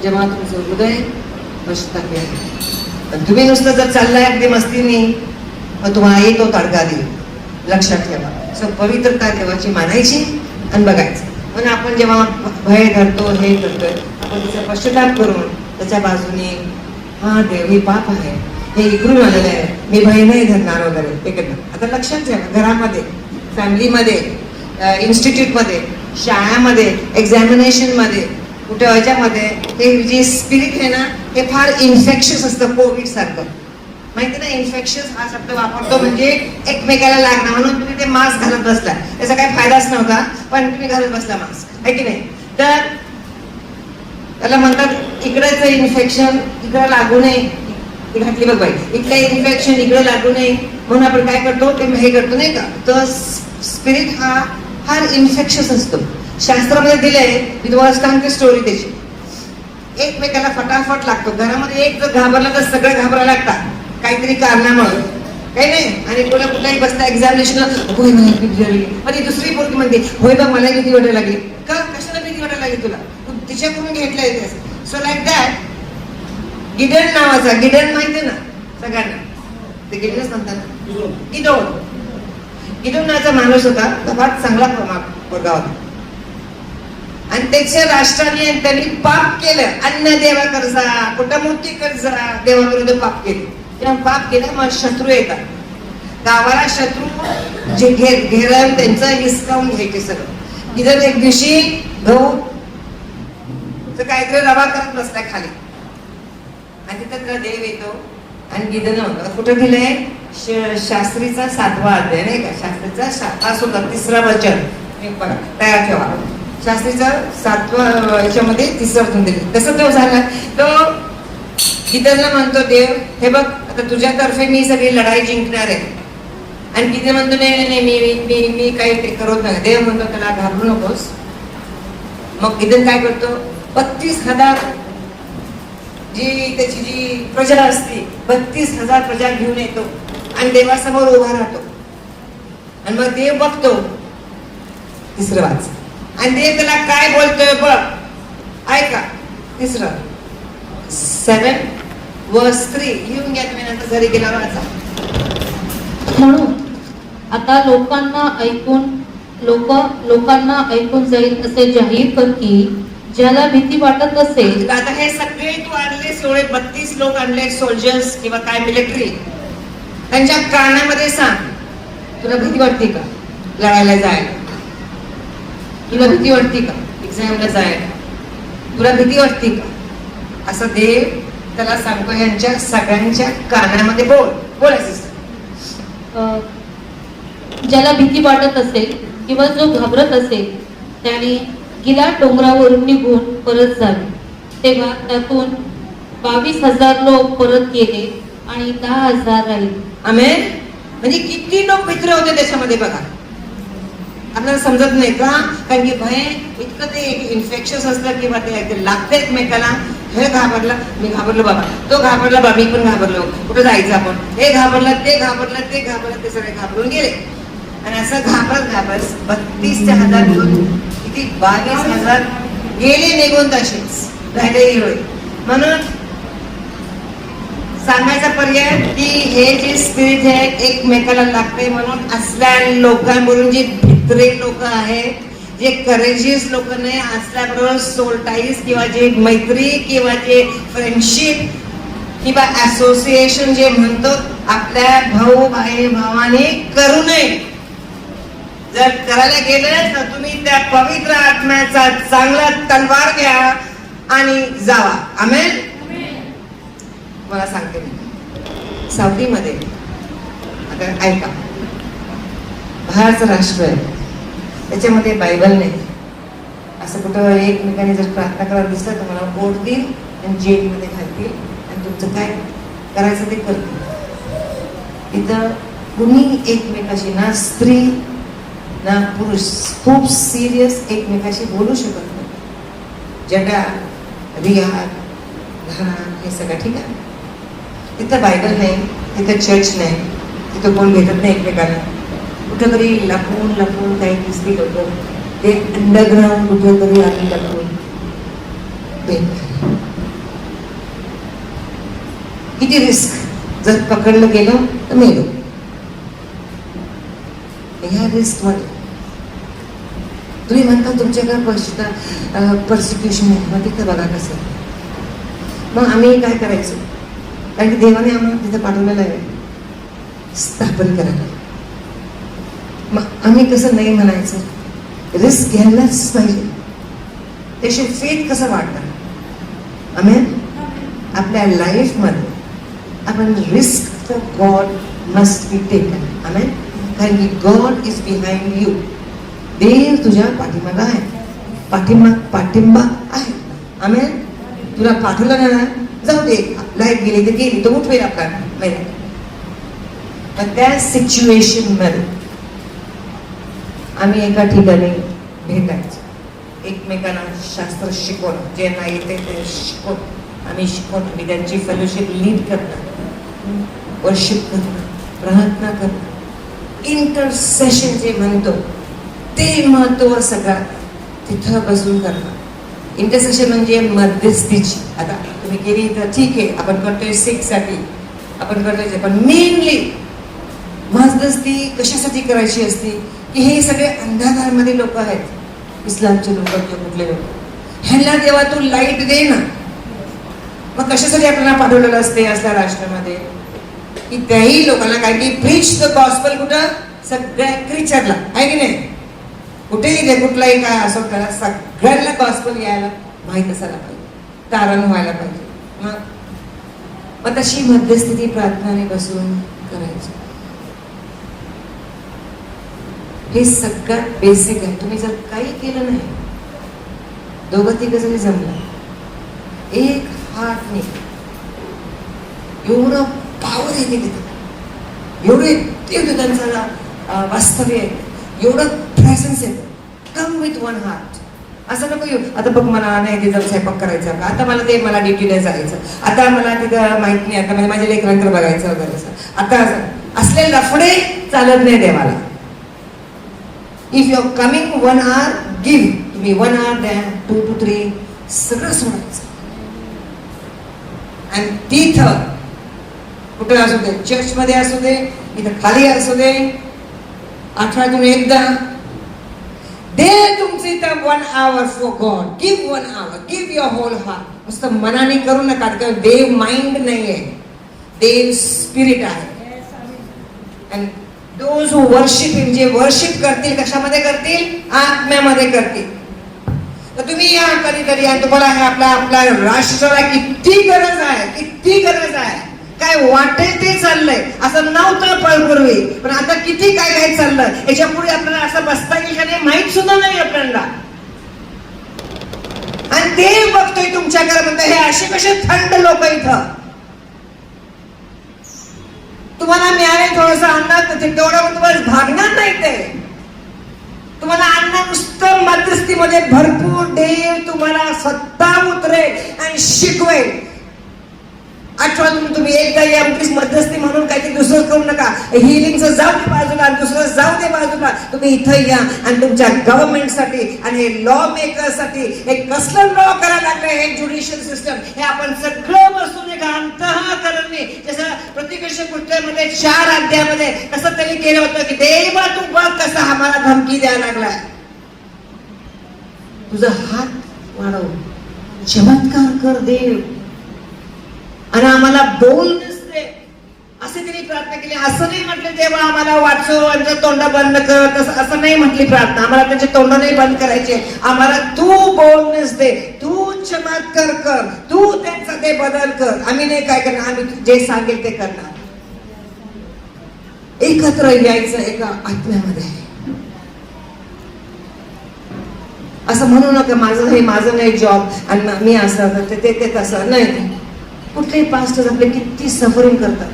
जेव्हा तुमचं हृदय पश्चाताप आहे. पण तुम्ही नुसतं जर चाललाय अगदी मस्तीने, मग तुम्हाला येतो तडका देईल. लक्षात ठेवा. सो पवित्रता देवाची मानायची आणि बघायचं. म्हणून आपण जेव्हा भय धरतो, हे करतोय, आपण तिचा पश्चाताप करून त्याच्या बाजूने, हा देव हे पाप आहे, हे इकडून आलेलं आहे, मी भय नाही धरणार वगैरे ते करणं. आता लक्षात ठेवा, घरामध्ये, फॅमिलीमध्ये, इन्स्टिट्यूटमध्ये, शाळामध्ये, एक्झामिनेशनमध्ये, कुठे ह्याच्यामध्ये, हे जे स्पिरिट आहे ना, हे फार इन्फेक्शियस असतं. कोविड सारखं माहिती ना, इन्फेक्शियस हा शब्द वापरतो म्हणजे एकमेकाला लागणं. म्हणून तुम्ही ते मास्क घालत बसला, त्याचा काही फायदाच नव्हता, पण तुम्ही घालत बसला मास्क, आहे की नाही? तर त्याला म्हणतात इकडेच इन्फेक्शन इकडे लागू नये. घातली बघ बाई, इकडे इन्फेक्शन इकडे लागू नये, म्हणून आपण काय करतो ते हे करतो, नाही का? तर स्पिरिट हा फार इन्फेक्शियस असतो. शास्त्रामध्ये दिलंय, मी तुम्हाला सांगते स्टोरी त्याची. एकमेकाला फटाफट लागतो. घरामध्ये एक जर घाबरला तर सगळे घाबरायला लागतात काहीतरी कारणामुळे, काही नाही. आणि कोणा कुठलाही बसता एक्झामिनेशनला, होय मला भीती लागली, मग ती दुसरी पोरगी म्हणते होय बघ मला भीती वाटायला लागली. का, कशाला भीती वाटायला लागली तुला? तू तिच्याकडून घेतलंय ते. So like that. गिडन नावाचा, गिडन माहितीये ना सगळ्यांना, ते गिडनच म्हणतात ना, गिडोन. गिडोन नावाचा माणूस होता, तो फार चांगला पोरगा होता. आणि त्याच्या राष्ट्राने त्यांनी पाप केलं. अन्न देवा कर्जा, कुटमूर्ती कर्जा, देवाविरुद्ध पाप केले. तेव्हा पाप केलं, मग शत्रू येतात. गावाला शत्रू जे घेरावून त्यांचं हिसकावून घ्यायचे सगळं. इथं एक दिवशी गहू काहीतरी रवा करत बसलाय खाली, आणि तिथं त्याला देव येतो आणि गिदन म्हणतो कुठं दिलंय शास्त्रीचा 7वा अध्याय नाही का, शास्त्रीचा पासून 3रा वचन तयार ठेवा. शास्त्रीचा 7वा याच्यामध्ये 3रं वचन दिले. तसं तो झाला. तो गिदनला म्हणतो देव हे बघ आता तुझ्यातर्फे मी सगळी लढाई जिंकणार आहे. आणि गिदन म्हणतो नाही नाही मी मी मी काही ते करत नाही. देव म्हणतो त्याला घाबरू नकोस. मग गिदन काय करतो 32,000 जी त्याची जी प्रजा असते 32,000 प्रजा घेऊन येतो आणि देवासमोर उभा राहतो. आणि मग देव बघतो 3रं वाच आणि देव त्याला काय बोलतोय बघ ऐका. 3रं 7:3 लिहून घ्या तुम्ही नंतर घरी गेल्यावर वाचा. म्हणून आता लोकांना ऐकून जाईल असे जाहीर कर की ज्याला भीती वाटत असेल. आता हे सगळे तू आणले 32 लोक आणले सोल्जर्स किंवा काय मिलिटरी त्यांच्या कानामध्ये सांग तुला भीती वाटते का लढायला जायला, तुला भीती वाटते का एक्झामला जायला, तुला भीती वाटते का असं देव त्याला सांगतो. यांच्या सगळ्यांच्या कानामध्ये बोलायचं. ज्याला भीती वाटत असेल किंवा जो घाबरत असेल त्याने गिलाद डोंगरावरून निघून परत जावे. तेव्हा त्यातून 22,000 लोक परत गेले आणि 10,000 राहिले. आमेन. म्हणजे किती लोक मित्र होते त्याच्यामध्ये बघा. आपल्याला समजत नाही का कारण की भय इतकं ते इन्फेक्शस असतं किंवा ते लागतं एकमेकाला. हे घाबरला मी घाबरलो बाबा, तो घाबरला बाबा मी पण घाबरलो, कुठं जायचं आपण, हे घाबरलं ते घाबरलं ते घाबरलं ते सगळे घाबरून गेले. आणि असं घाबरत 32,000 मिळून किती 22,000 गेले निघून तसेच राहिले हिरोई. म्हणून सांगायचा पर्याय की हे जे स्पिरिट आहे एकमेकाला लागते. म्हणून असल्या लोकांवरून जे भित्रे लोक आहेत जे करेजियस लोक नाही असल्याबरोबर सोल टाईज किंवा जे मैत्री किंवा जे फ्रेंडशिप किंवा असोसिएशन जे म्हणतो आपल्या भावाने करू नये. जर करायला गेलं तर तुम्ही त्या पवित्र आत्म्याचा चांगला तलवार घ्या आणि जावा. आमेन. मला सांगते मी साऊदीमध्ये आता ऐका बाहेरचं राष्ट्र आहे त्याच्यामध्ये बायबल नाही. असं कुठं एकमेकाने जर प्रार्थना करायला दिसलं तर मला बोट देईल आणि जेलमध्ये घालतील आणि तुमचं काय करायचं ते करतील. इथं कुणी एकमेकाशी ना स्त्री ना पुरुष खूप सिरियस एकमेकाशी बोलू शकत नाही. जगा रियाद घरान हे सगळं ठीक आहे. तिथं बायबल नाही, तिथं चर्च नाही, तिथं कोण भेटत नाही एकमेकाला. कुठं तरी लपून काही दिसली लोक ते अंडरग्राऊंड कुठं तरी आम्ही लपून किती रिस्क. जर पकडलं गेलं तर मेलो. ह्या रिस्क मध्ये तुम्ही म्हणता तुमच्याकडे परसिक्युशन आहे मग तिथं बघा कसं. मग आम्ही काय करायचं कारण की देवाने आम्हाला तिथं पाठवलेलं आहे स्थापन करायला. मग आम्ही कसं नाही म्हणायचं, रिस्क घ्यायलाच पाहिजे. त्याशिवाय फेथ कसं वाटतं. आम्ही आपल्या लाईफमध्ये आपण risk for God must be taken. आम्ही कारण की गॉड इज बिहाइंड यू. देव तुझ्या पाठीमागा आहे, पाठिंबा आहे. आम्ही तुला पाठवलं ना जाऊ दे लाईट गेली तर गेली तर उठवेल आपला महिना. पण त्या सिच्युएशन मध्ये आम्ही एका ठिकाणी भेटायचो एकमेकांना शास्त्र शिकवणं जे नाही येते ते शिकवणं आम्ही शिकवणं. मी त्यांची फेलोशिप लीड करणं, वर्शिप करणं, प्रार्थना करणं, इंटरसेशन जे म्हणतो ते महत्व सगळं तिथं बसून करणं. इंटरसेशन म्हणजे मध्यस्थीची. आता तुम्ही केली तर ठीक आहे आपण करतोय सिक्ससाठी आपण करतोय पण मेनली मध्यस्थी कशासाठी करायची असते की हे सगळे अंधारामध्ये लोक आहेत इस्लामचे लोक किंवा कुठले लोक ह्यांना देवा तू लाईट दे ना. मग कशासाठी आपल्याला पाठवलेलं असते असल्या राष्ट्रामध्ये की त्याही लोकांना काय की प्रीच द गॉस्पल कुठं सगळ्या क्रिचरला आहे की नाही. कुठेही कुठलाही काय असो त्याला सगळ्यांना गॉस्पल यायला माहीत असायला पाहिजे, तारण व्हायला पाहिजे. मग मग तशी मध्यस्थिती प्रार्थनाने बसून करायची. हे सगळ्यात बेसिक आहे. तुम्ही जर काही केलं नाही, दोघं तिघ जरी जमलं, एक हातने एवढं पावर येते तिथे, एवढे तीव्र त्यांचं वास्तव्य आहे, एवढं प्रेझन्स आहे. Come with one heart. असं नको येऊ आता बघ मला नाही तिथं स्वयंपाक करायचा, आता मला ड्युटीला जायचं, आता मला तिथं माहित नाही, आता माझ्या लेकरांकडे बघायचं वगैरे. असं आता असले लफडे चालत नाही देवाला. If you are coming 1 hour, give. तुम्ही 1 hour द्या, 2 to 3 सगळं सोडायचं. आणि तिथं कुठे असू दे, चर्च मध्ये असू दे, इथं खाली असू दे, आठवड्यातून एकदा दे तुमचे इथं 1 hour for God. Give 1 hour, give your whole heart. नुसतं मनाने करू नका, कारण देव माइंड नाहीये, देव स्पिरिट आहे. आणि दोज हू वर्शिप हिम, जे वर्शिप करतील कशामध्ये करतील? आत्म्यामध्ये करतील. तर तुम्ही या कधीतरी, आणि तुम्हाला हे आपल्या राष्ट्राला किती गरज आहे, किती गरज आहे. काय वाटेल ते चाललंय, असं नव्हतं पूर्वी, पण आता किती काय काय चाललंय. याच्या पुढे आपल्याला असं बसता येईल का नाही माहित सुद्धा नाही आपल्याला. आणि ते बघतोय तुमच्याकडे, म्हणतो हे असे कसे थंड लोक इथं. तुम्हाला मिळाले थोडस अन्न, तेवढं तुम्हाला भागणार नाही. ते तुम्हाला अन्न नुसतं मध्यस्थीमध्ये भरपूर देव तुम्हाला सत्ता उतरेल आणि शिकवेल. आठवड्यातून तुम्ही एकदा या प्लीज मध्यस्थी म्हणून काहीतरी दुसरं करू नका. हिलिंगचं जाऊ दे बाजूला, दुसरं जाऊ दे बाजूला. तुम्ही इथं या आणि तुमच्या गव्हर्नमेंटसाठी आणि हे लॉ मेकरसाठी हे कसलं लॉ करायला लागलं, हे ज्युडिशियल सिस्टम, हे आपण सगळं बसून एक अंतःकरणी, जसं प्रतिकृष्ण पुस्तकामध्ये 4 अध्यायामध्ये कसं त्यांनी केलं होतं की देवा तू बघ कसा आम्हाला धमकी द्यायला लागलाय. तुझा हात वाढव, चमत्कार कर देव, आणि आम्हाला बोल नसते असे तिने प्रार्थना केली. असं नाही म्हटलं देवा आम्हाला वाचव आणि तोंड बंद कर, असं नाही म्हटली प्रार्थना. आम्हाला त्यांचे तोंड नाही बंद करायचे. आम्हाला तू बोलणेस दे, तू चमत्कार कर, तू त्यांचा ते बदल कर. आम्ही नाही काय करणार, आम्ही जे सांगेल ते करणार. एकत्र यायचं एका आत्म्यामध्ये. असं म्हणू नका माझं नाही जॉब आणि मी असं करते ते तसं नाही. कुठलेही पास्टर्स आपले किती सफरिंग करतात,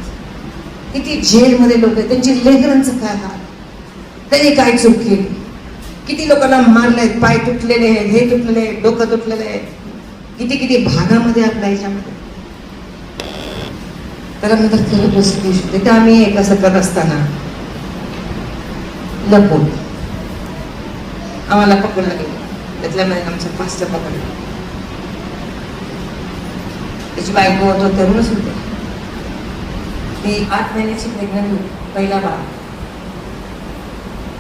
किती जेलमध्ये लोक आहेत, त्यांची लेकरांचं काय हाल, त्यांनी काय चूक केली, किती लोकांना मारलंय, पाय तुटलेले आहेत, हे तुटलेले आहे, डोकं तुटलेलं आहे, किती किती भागामध्ये आपल्या ह्याच्यामध्ये. त्याला म्हणतात खरं बसली. तिथे आम्ही एक असं करत असताना लपून आम्हाला पकडला गेलं. त्यातल्यामध्ये आमचं पास्टर पकडलं. त्याची बायको होतो, तरुणच होते. ती 8 महिन्याची प्रेग्नंट होती, पहिला बाळ.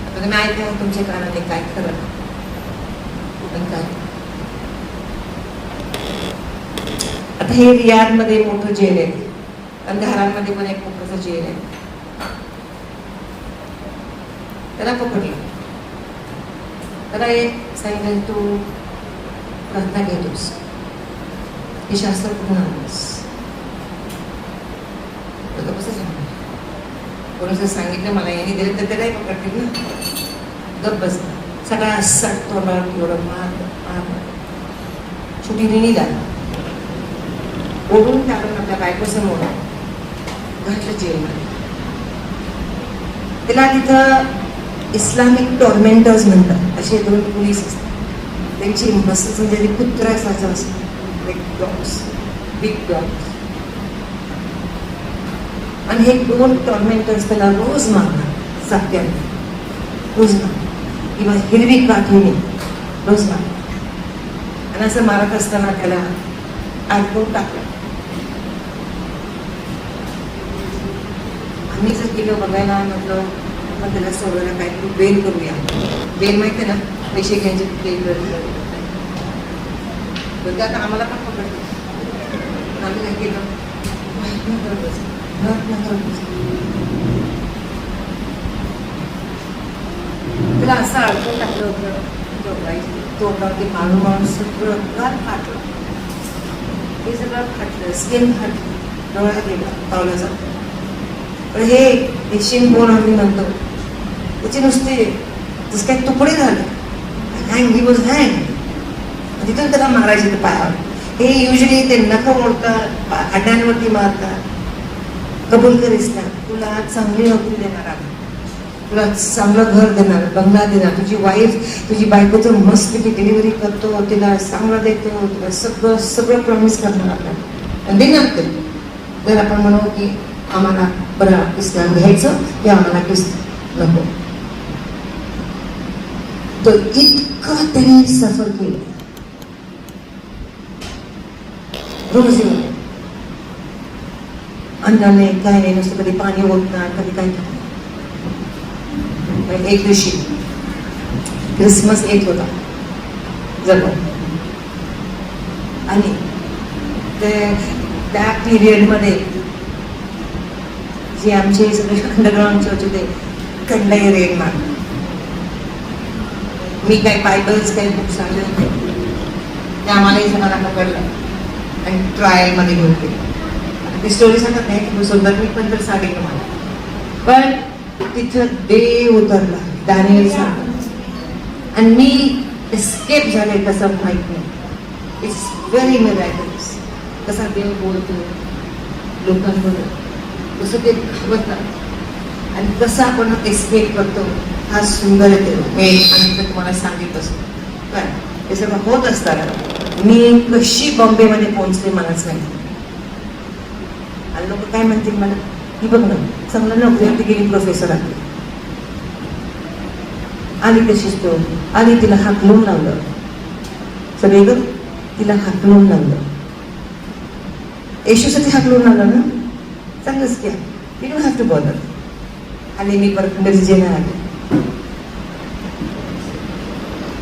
आता तुम्ही ऐकते तुमच्या कानाने काय खरं पण काय. आता हे रियादमध्ये मोठं जेल आहे, कंधारामध्ये पण एक मोठं जेल आहे. त्याला पकडलं. त्याला एक सांगितलं तू प्रार्थना घेतोस, हे शास्त्र कुठून आणलंस? कसं सांगणार? कोणाचं सांगितलं मला यांनी दिलं तर त्यालाही पकडतील ना. गप बस. सगळा सट तोंडावर एवढं मार छोटी निघा ओढून टाकून आपल्या बायकोसमोर घातलं जेलमध्ये. त्याला तिथं इस्लामिक टॉर्मेंटर्स म्हणतात, असे 2 पोलीस असतात. त्यांची मस्त म्हणजे कुत्र्यासारखं असतं, बिग डॉग्स. आणि हे 2 टॉर्मेंटर्स त्याला रोज मारणार, सात्याने रोज मारणार, किंवा हिरवी काठीने रोज मारणार. आणि असं मारत असताना त्याला अडकवून टाकलं. आम्ही जर गेलो बघायला, म्हटलं आपण त्याला सोडवायला काहीतरी बेल करूया. बेल माहिती ना, पैसे घ्यायचे बेल. आता आम्हाला पण पकडलं. आम्ही काय केलं, त्याला असं अडकून टाकलं होतं. तोंडावरती मारून सगळं गाल फाटलं, हे सगळं फाटलं, स्किन फाटलं. डोळ्यात गेला पावलाचा. पण हे शिंगोण आम्ही म्हणतो त्याचे नुसते जसं काय तुकडे झाले. Hang, he was hang. तिथून त्याला मारायचे ते पायावर. हे युजली ते नखं मोडतात, हाडांवरती मारतात. कबूल करीस ना, तुला चांगली नोकरी देणार आम्ही, तुला चांगलं घर देणार, बंगला देणार, तुझी वाईफ, तुझी बायकोचं मस्तपैकी डिलिव्हरी करतो, तिला चांगलं देतो, तुला सगळं सगळं प्रॉमिस करणार आपल्याला. आणि देणार ते. जर आपण म्हणू की आम्हाला बरं इस्लाम घ्यायचं की आम्हाला किस्त नको, तर इतकं त्यांनी सफर केलं. रोज अन्नाने काय नाही, नुसतं कधी पाणी ओतणार, कधी काय. एक दिवशी क्रिसमस येत होता जवळ, आणि त्या पिरियडमध्ये जे आमचे सगळे अंडरग्राऊंड चर्च होते, कंडाई रेड मार. मी काही बायबल्स काही बुक्स आणले होते ते आम्हालाही सगळ्यांना पकडलं आणि ट्रायलमध्ये घेऊन गेले. ती स्टोरी सांगत नाही सुंदर, मी पण तर सांगेल मला. पण तिथं देव उतरला, दानिएल सांगत, आणि मी एस्केप झाले कसं माहित नाही. इट्स व्हेरी मिरॅक्युलस कसा देव बोलतो लोकांबरोबर, कसं ते घाबरतात आणि कसं आपण एस्केप करतो. हा सुंदर आहे. मी आणि तुम्हाला सांगितलं असतो काय हे सगळं होत असताना मी कशी बॉम्बेमध्ये पोहोचले मलाच नाही. आणि लोक काय म्हणतील मला, ही बघ ना चांगलं नोकरी गेली, प्रोफेसर आली तशीच तो आणि तिला हाकलून लावलं. सगळे ग तिला हाकलून लावलं. येशूसाठी हाकलून लावलं ना, चांगलंच क्या you don't have to bother. आणि मी परत मिरजेला आले.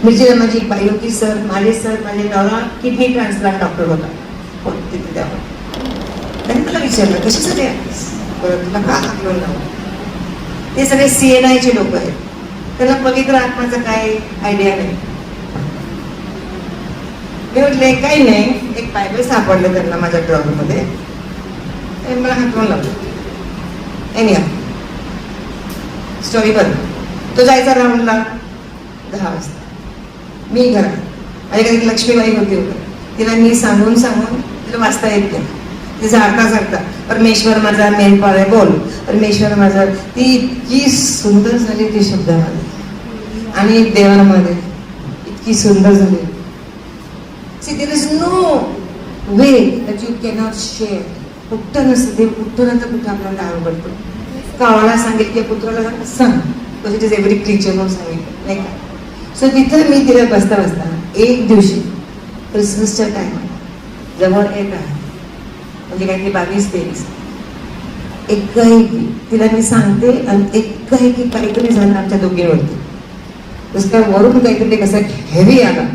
मिरजेला माझी एक बाई होती, सर माझे नवरा किडनी ट्रान्सप्लांट डॉक्टर होता तिथे. त्यावर त्यांनी मला विचारलं कशासाठी आहेस, बरं तुला का हाकलून लावलं. ते सगळे CNI चे लोक आहेत, त्यांना पवित्र आत्माचा काय आयडिया नाही. मी म्हटले काही नाही, एक बायबल सापडलं त्यांना माझ्या ड्रॉवरमध्ये, मला हाकलून लावलं. एनिया स्टोरी बघ. तो जायचा राऊंडला 10 वाजता. मी घरात, माझ्याकडे लक्ष्मीबाई होती वगैरे, तिला मी सांगून तिला वाचता येत नाही. तिचा अर्था परमेश्वर माझा मेंढपाळ आहे, बोल परमेश्वर माझा. ती इतकी सुंदर झाली ती शब्दामध्ये आणि देवामध्ये इतकी सुंदर झाली. See, there is no way that you cannot share. कुठं नसतं देव, कुठं नंतर कुठं आपल्याला आवडतो. कावळा सांगितलं की पुत्राला सांग, तसे इट इज एव्हरी क्रिएचर म्हणून सांगितलं नाही का. सो तिथं मी तिला बसता एक दिवशी क्रिसमसच्या टाइम जवळ येत आहे, म्हणजे काहीतरी 22-23, एकाएकी तिला मी सांगते आणि एकाएकी काहीतरी झालं आमच्या दोघींवरती. जसं काय वरून काहीतरी कसं हेवी आला.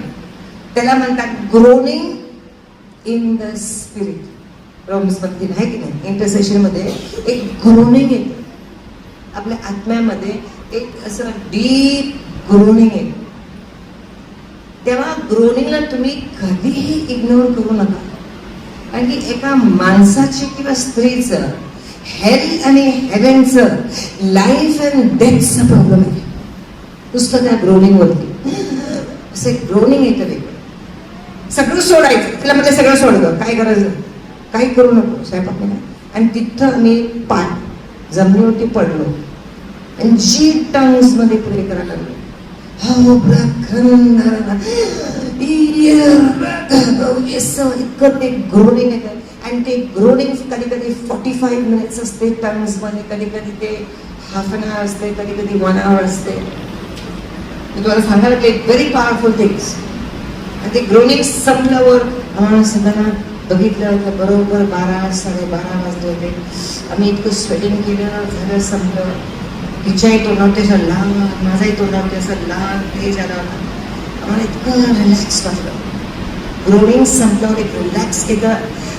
त्याला म्हणतात ग्रोनिंग इन द स्पिरिट. रोमन्समध्ये आहे की नाही, इंटरसेशन मध्ये एक ग्रोनिंग येते आपल्या आत्म्यामध्ये, एक असं डीप ग्रोनिंग येते. तेव्हा ग्रोनिंगला तुम्ही कधीही इग्नोर करू नका, कारण की एका माणसाची किंवा स्त्रीचं हेल आणि हेव्हनचं, लाईफ अँड डेथचा प्रॉब्लेम आहे नुसतं त्या ग्रोनिंग वरती. असं एक ग्रोनिंग येतं वेगळं. सगळं सोडायचं, तिला म्हणजे सगळं सोडलं, काय गरज काही करू नको स्वयंपाक नाही. आणि तिथं मी पाठ जमिनीवरती पडलो आणि जी टंग्स मध्ये प्रे करायला लागलो. इतकं ते ग्रोनिंग येतं. आणि ते ग्रोनिंग कधी कधी 45 मिनिट्स असते टंग्स मध्ये, कधी कधी ते हाफ एन आवर असते, कधी कधी 1 hour असते. मी तुम्हाला सांगायला की व्हेरी पॉवरफुल थिंग्स. आणि ते ग्रोनिंग संपल्यावर सगळ्यांना बघितलं तर बरोबर 12-12:30 वाजले होते. आम्ही इतकं स्वेटिंग केलं, झालं संपलं. तिच्याही तोंडावरती असं लाल, माझाही तोंडावरती असं लाल तेज आला होता. आम्हाला इतकं रिलॅक्स वाटलं. ग्रोनिंग संपल्यावर एक रिलॅक्स येतं,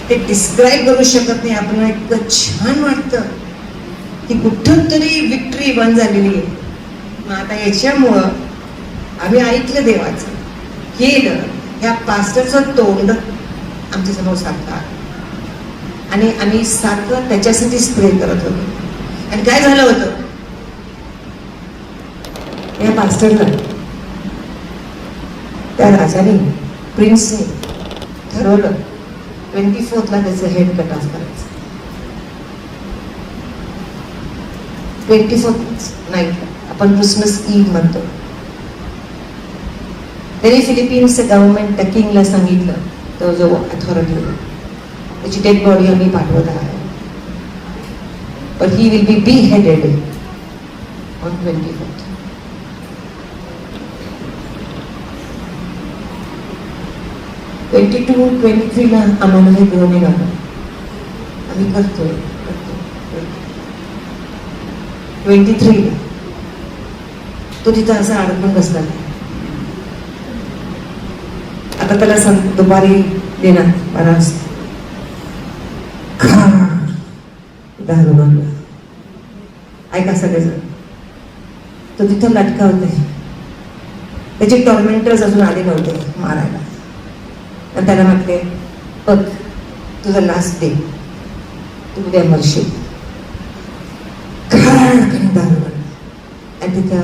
ते डिस्क्राईब करू शकत नाही. आपल्याला इतकं छान वाटतं की कुठं तरी विक्ट्री बंद झालेली आहे. मग आता याच्यामुळं आम्ही ऐकलं देवाचं, केलं, या पास्टरचं तोंड आमच्यासमोर सारखं. आणि आम्ही सारखं त्याच्यासाठी स्प्रे करत होतो. आणि काय झालं होतं, या मास्टरला, त्या राजाने, प्रिन्सने ठरवलं 24th त्याचं हेड कट ऑफ करायचं. 24th नाईट आपण क्रिसमस ईव्ह म्हणतो. त्याने फिलिपिन्सचं गव्हर्नमेंट त्या किंगला सांगितलं, तो जो अथॉरिटी त्याची डेड बॉडी आम्ही पाठवत आहे, but he will be beheaded on 24th. (22, 23) आम्हाला हे घेऊन निघालं. आम्ही करतोय 23 तो तिथं असा अडकून बसला. आता त्याला दुपारी देणार मला दारू मारला. ऐका सगळेजण, तो तिथं लटकावते. त्याचे टॉर्मेंटर्स अजून आले नव्हते मारायला. आणि त्याला म्हटले, बघ तुझा लास्ट डे, तू उद्या मरशील. दारू मारला. आणि तिथं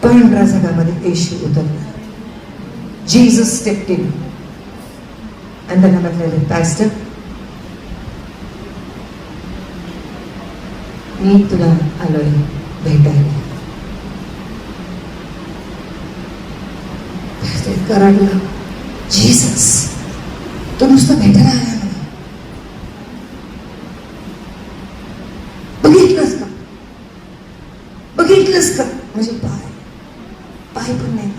पांढऱ्या जगामध्ये येशू उतरला. Jesus stepped in. आणि त्यांना म्हटलेलं, पॅस्टर मी तुला आलोय भेटायला. कराडला, जीसस तू नुसतं भेटायला आला मला. बघितलंस का, बघितलंस का म्हणजे पाय पण नाही.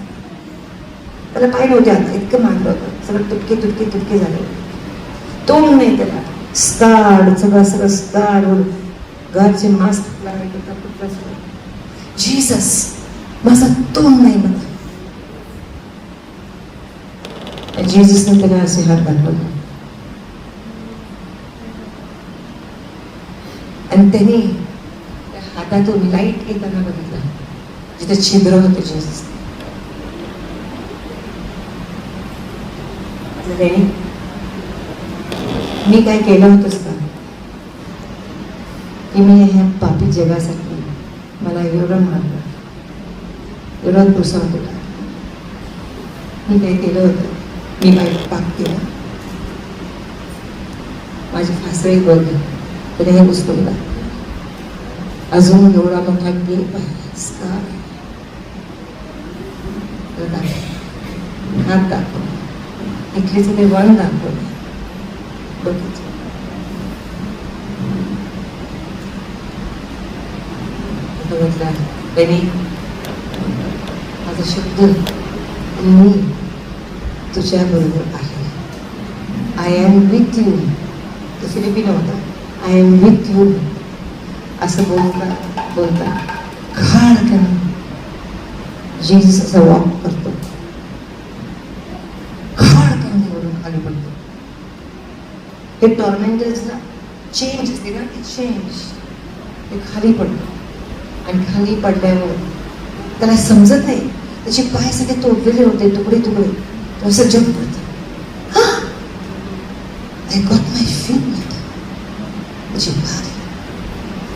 त्याला पाय नव्हते, आता इतकं मांडलं होतं, सगळं तुटके तुटके तुटके झाले. तोंड नाही त्याला, स्कार्ड, सगळं स्कार्ड, घरचे मास्क लागले. जीसस माझा तोंड नाही मला. जीससने त्याला असे हात दाखवले आणि त्याने त्या हातातून लाईट येताना बघितला, जिथे छिद्र होते. जीसस मी काय केलं होतंस का, की मी ह्या पापी जगासाठी मला एवढं मारलं, एवढं प्रोत्साहन केलं. मी काय केलं होतं, मी माझं पाप केलं, माझी फासळी बोलली, त्याने हे पुस्तकला अजून एवढा मोठा गेप आहे, हात दाखव, इकडेच ते वन दाखवलं. बघितलं त्यांनी माझा शब्द, मी तुझ्या बरोबर आहे. I am with you. तो फिलिपिनो होता. आय एम विथ यू असं बोलता खाडकन जीसस असा वॉक करतो. खाडकन वरून खाली पडतो. हे टॉर्मेंटर्सला चेंज असते ना, ते चेंज, ते खाली पडतो. आणि खाली पडल्यावर त्याला समजत नाही, त्याचे पाय सगळे तोडलेले होते, तुकडे तुकडे. तो असं जंप करतो. I got my feet. त्याचे पाय,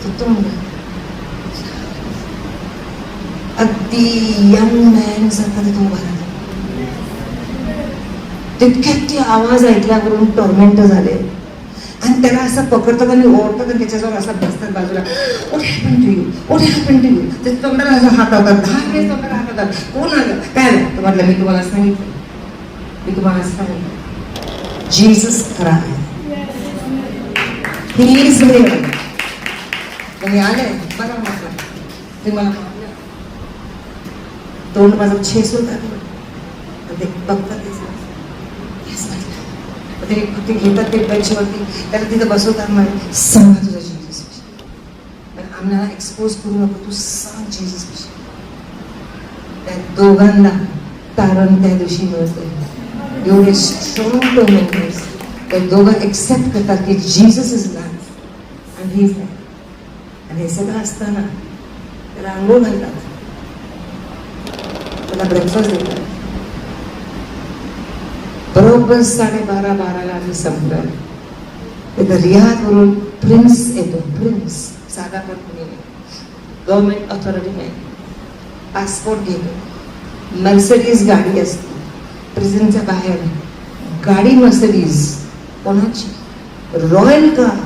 तो तोंड अगदी यंग मॅन सारखा तिथे उभा राहिला. तितक्यात ते आवाज ऐकल्यावरून टॉर्मेंट झाले आणि त्याला असं पकडतात आणि ओढतात आणि त्याच्याजवळ असं बसतात बाजूला. What happened to you? What happened to you? ते तोंडाला असं हात लावतात, 10 वेळेस तोंडाला हात लावतात. कोण आलं, काय आलं? तर म्हटलं, मी तुम्हाला सांगितलं, जीसस खरा आहे. He is real. त्यांनी आले, बघा म्हटलं, ते मला मारलं, तोंड माझं छेस होत ते बघतात. ते घेतात ते बेंचवरती, त्याला तिथं बसवतात. म्हणे, सांगा तुझा जीसस विषयी, आम्हाला एक्सपोज करू नको, तू सांग जीसस विषयी. त्या दोघांना तारण त्या दिवशी मिळते. एवढे स्ट्रॉंग टॉर्मेंटर्स, त्या दोघं एक्सेप्ट करतात की जीसस इज लॉर्ड आणि ही इज लॉर्ड. आणि हे सगळं असताना त्याला अंघोळ घालतात, त्याला ब्रेकफास्ट देतात. बरोबर 12:30 आम्ही संपलं. तिथं रियादवरून प्रिन्स येतो. प्रिन्स साधा पण कुणी नाही, गव्हर्नमेंट ऑथॉरिटी नाही. पासपोर्ट घेतो. मर्सिडीज गाडी असते प्रिझनच्या बाहेर. गाडी मर्सिडीज कोणाची? Royal car.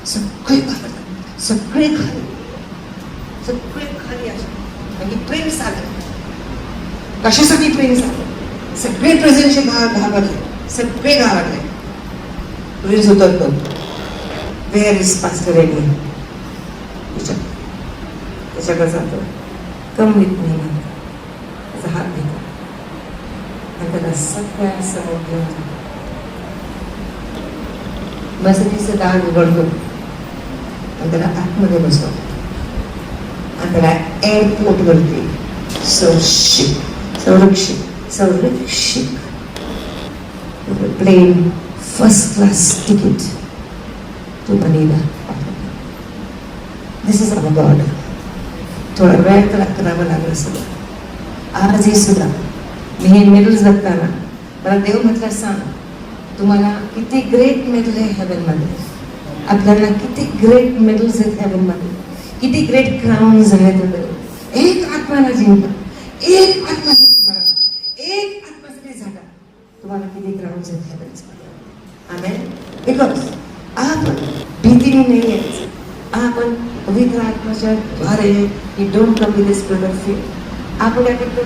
सगळे घाबरतात, सगळे खाली, सगळे खाली असतात. म्हणजे प्रिन्स आले. कशासाठी प्रिन्स आले? सगळे प्रेझेंटचे घाबरले, सगळे घाबरले. प्रिन्स उतरतो. Where is pastor Eddie? त्याच्याकडे जातो. कम विथ मी म्हणतो. त्याचा हात घेतो आणि त्याला सगळ्या समोर घेऊन जातो. मर्सिडीजचं दार उघडतो आणि त्याला आतमध्ये बसवतो आणि त्याला एअरपोर्टवरती संरक्षित प्लेन फर्स्ट क्लास तिकीट तो मनीला. दिस इज अवर गॉड. थोडा वेळ त्याला करावं लागलं सगळं. आजही सुद्धा मी हे मेडल्स बघताना मला देव म्हटलं, सांग तुम्हाला किती ग्रेट मेडल आहे हेवनमध्ये. आपल्याला किती ग्रेट मेडल्स आहेत हेवनमध्ये, किती ग्रेट क्राउन्स आहेत वगैरे. एक आत्म्याला जिंका, एक आत्म्यासाठी मरा, एक आत्म्यासाठी झाला. तुम्हाला किती क्राउन्स आहेत हेवन्समध्ये. आमेन. बिकॉज आपण भीतीने नाही यायचं. आपण पवित्र आत्म्याच्या द्वारे ही don't come with this spirit of fear. आपण याकडे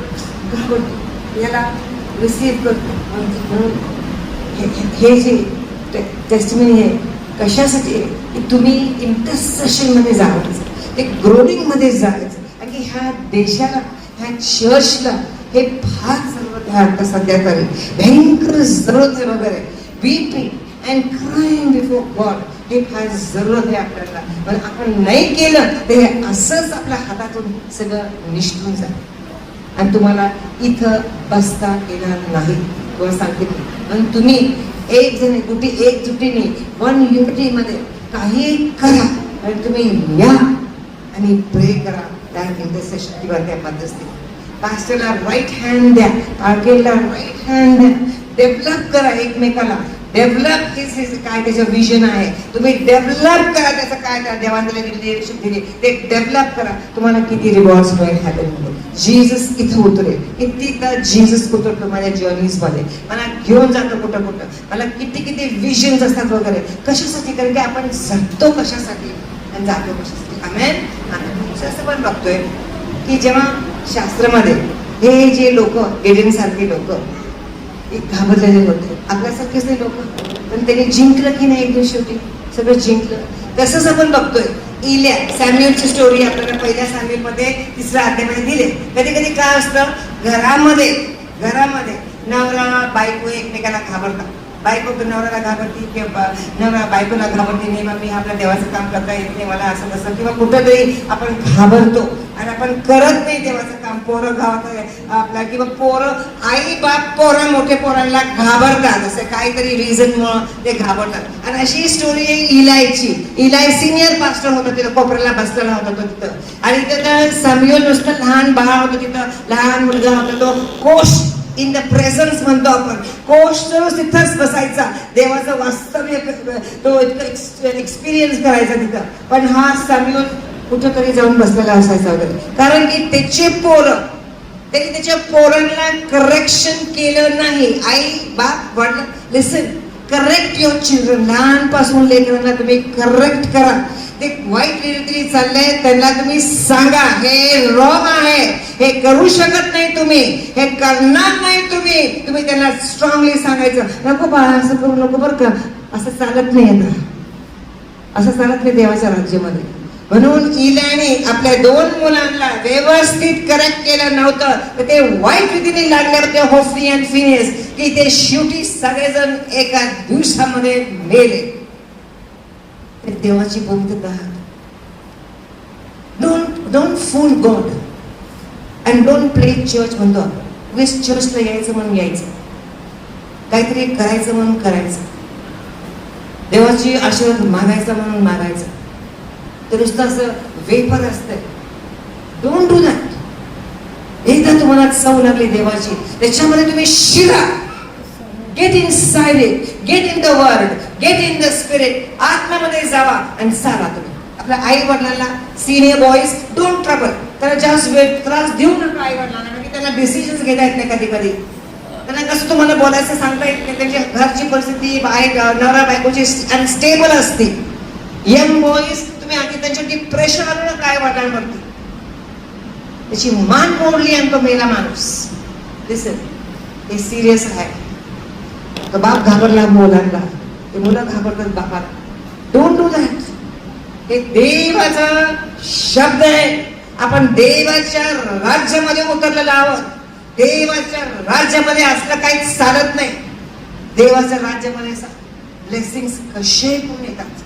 घाबरतो, याला रिसीव्ह करतो. म्हणून हे जे टेस्टिमनी आहे कशासाठी आहे की तुम्ही इंटरसेशनमध्ये जायचं, ते ग्रोनिंगमध्ये जायचं. आणि ह्या देशाला, ह्या चर्चला हे फार जरूरत आहे. आता सध्या तरी भयंकर जरूरत आहे वगैरे. Weeping and crying before God हे फार जरूरत आहे आपल्याला. पण आपण नाही केलं तर हे असंच आपल्या हातातून सगळं निष्ठून जाईल आणि तुम्हाला इथं बसता येणार नाही. तुम्हाला सांगितलं. पण तुम्ही एकजुटीने वन युनिटीमध्ये काही करा आणि तुम्ही या आणि प्रे करा. त्या इंटरसेशन किंवा त्या मध्यस्थी पास्टरला राईट हँड द्या, पार्केला राईट हँड द्या. डेव्हलप करा एकमेकाला. डेव्हलप काय त्याचं विजन आहे, तुम्ही डेव्हलप करा. त्याचं काय त्या देवांना लिडरशिप दिली ते डेव्हलप करा. तुम्हाला किती रिवॉर्ड्स मिळेल हॅपनमध्ये. जीसस इथं उतरेल. कितीदा जीसस उतरतो माझ्या जर्नीजमध्ये, मला घेऊन जातो कुठं कुठं. मला किती विजन्स असतात वगैरे. कशासाठी? कारण की आपण जगतो कशासाठी आणि जातो कशासाठी. आमेन. असं पण बघतोय की जेव्हा शास्त्रामध्ये हे जे लोक गेडेन सारखे लोक एक घाबरलेले होते, आपल्यासारखेच नाही लोक, पण त्यांनी जिंकलं की नाही एकदम शेवटी सगळं जिंकलं. तसंच आपण बघतोय इल्या सॅम्युअलची स्टोरी आपल्याला पहिल्या सॅम्युअलमध्ये 3ऱ्या अध्यायामध्ये दिले. कधी कधी काय असतं, घरामध्ये नवरा बायको एकमेकाला घाबरतात. बायको नवऱ्याला घाबरती किंवा नवरा बायकोला घाबरते. नाही मग मी आपल्या देवाचं काम करता येत नाही मला, असं तसं, किंवा कुठंतरी आपण घाबरतो आणि आपण करत नाही देवाचं काम. पोरं घाबरतात आपला, किंवा पोरं आई बाप पोरं मोठे पोरांना घाबरतात. असं काहीतरी रिझनमुळं ते घाबरतात. आणि अशी स्टोरी आहे इलायची. इलाय सिनियर पास्टर होता तिथं, कोपऱ्याला बसलेला होता तो तिथं. आणि तिथं सॅम्युअल नुसतं लहान बाळ होतं तिथं, लहान मुलगा होता तो. कोश इन द प्रेझन्स म्हणतो आपण. कोश तिथंच बसायचा, देवाचं वास्तव्य तो एक्सपिरियन्स करायचा तिथं. पण हा सॅम्युअल कुठंतरी जाऊन बसलेला असायचा वगैरे. कारण की त्याचे पोरं, त्यांनी त्याच्या पोरांना करेक्शन केलं नाही. आई बाप वडील, लिसन, करेक्ट युअर चिल्ड्रन. लहानपासून लेकरांना तुम्ही करेक्ट करा. ते वाईट रीतीने चाललंय त्यांना तुम्ही सांगा हे रॉंग आहे, हे करू शकत नाही तुम्ही, हे करणार नाही तुम्ही. तुम्ही त्यांना स्ट्रॉंगली सांगायचं, नको बाळा असं करू नको बरं का, असं चालत नाही. आता असं चालत नाही देवाच्या राज्यामध्ये. म्हणून इल्याने आपल्या 2 मुलांना व्यवस्थित करेक्ट केलं नव्हतं तर ते वाईट रीतीने लागल्यावर ते होफनी आणि फिनेस की ते शेवटी सगळेजण एका दिवसामध्ये मेले. ते देवाची पवित्रता. Don't full God and don't play church म्हणतो आपण. उगीच चर्चला यायचं म्हणून यायचं, काहीतरी करायचं म्हणून करायचं, देवाची आशीर्वाद मागायचा म्हणून मागायचं. तर नुसतं असं वेपर असतंय. Don't do that. एकदा तुम्हाला चव लागली देवाची, त्याच्यामध्ये तुम्ही शिरा. Get inside it, get in the word, get in the spirit. आत्म्यामध्ये जावा आणि चाला तुम्ही. आपल्या आई वडिलांना, सिनियर बॉईज, डोंट ट्रबल. त्याला जास्त वेळ त्रास देऊ नका आई वडिलांना, म्हणजे त्यांना डिसिजन्स घेता येत नाही कधी कधी. त्यांना कसं तुम्हाला बोलायचं सांगता येत नाही. त्यांची घरची परिस्थिती नवरा बायकोची अनस्टेबल असते. यंग बॉईज, तुम्ही आधी त्यांच्यावरती प्रेशर आणू नका आई वडिलांवरती. त्याची मान मोडली आणि तो मेला माणूस. दिसेल हे सिरियस आहे. तो बाप घाबरला मुलांना, ते मुलं घाबरतात बापाला. Don't do that. हे देवाचा शब्द आहे. आपण देवाच्या राज्यामध्ये उतरलेला आहोत. देवाच्या राज्यामध्ये असलं काहीच चालत नाही. देवाच्या राज्यामध्ये ब्लेसिंग्स कसे पण येतात,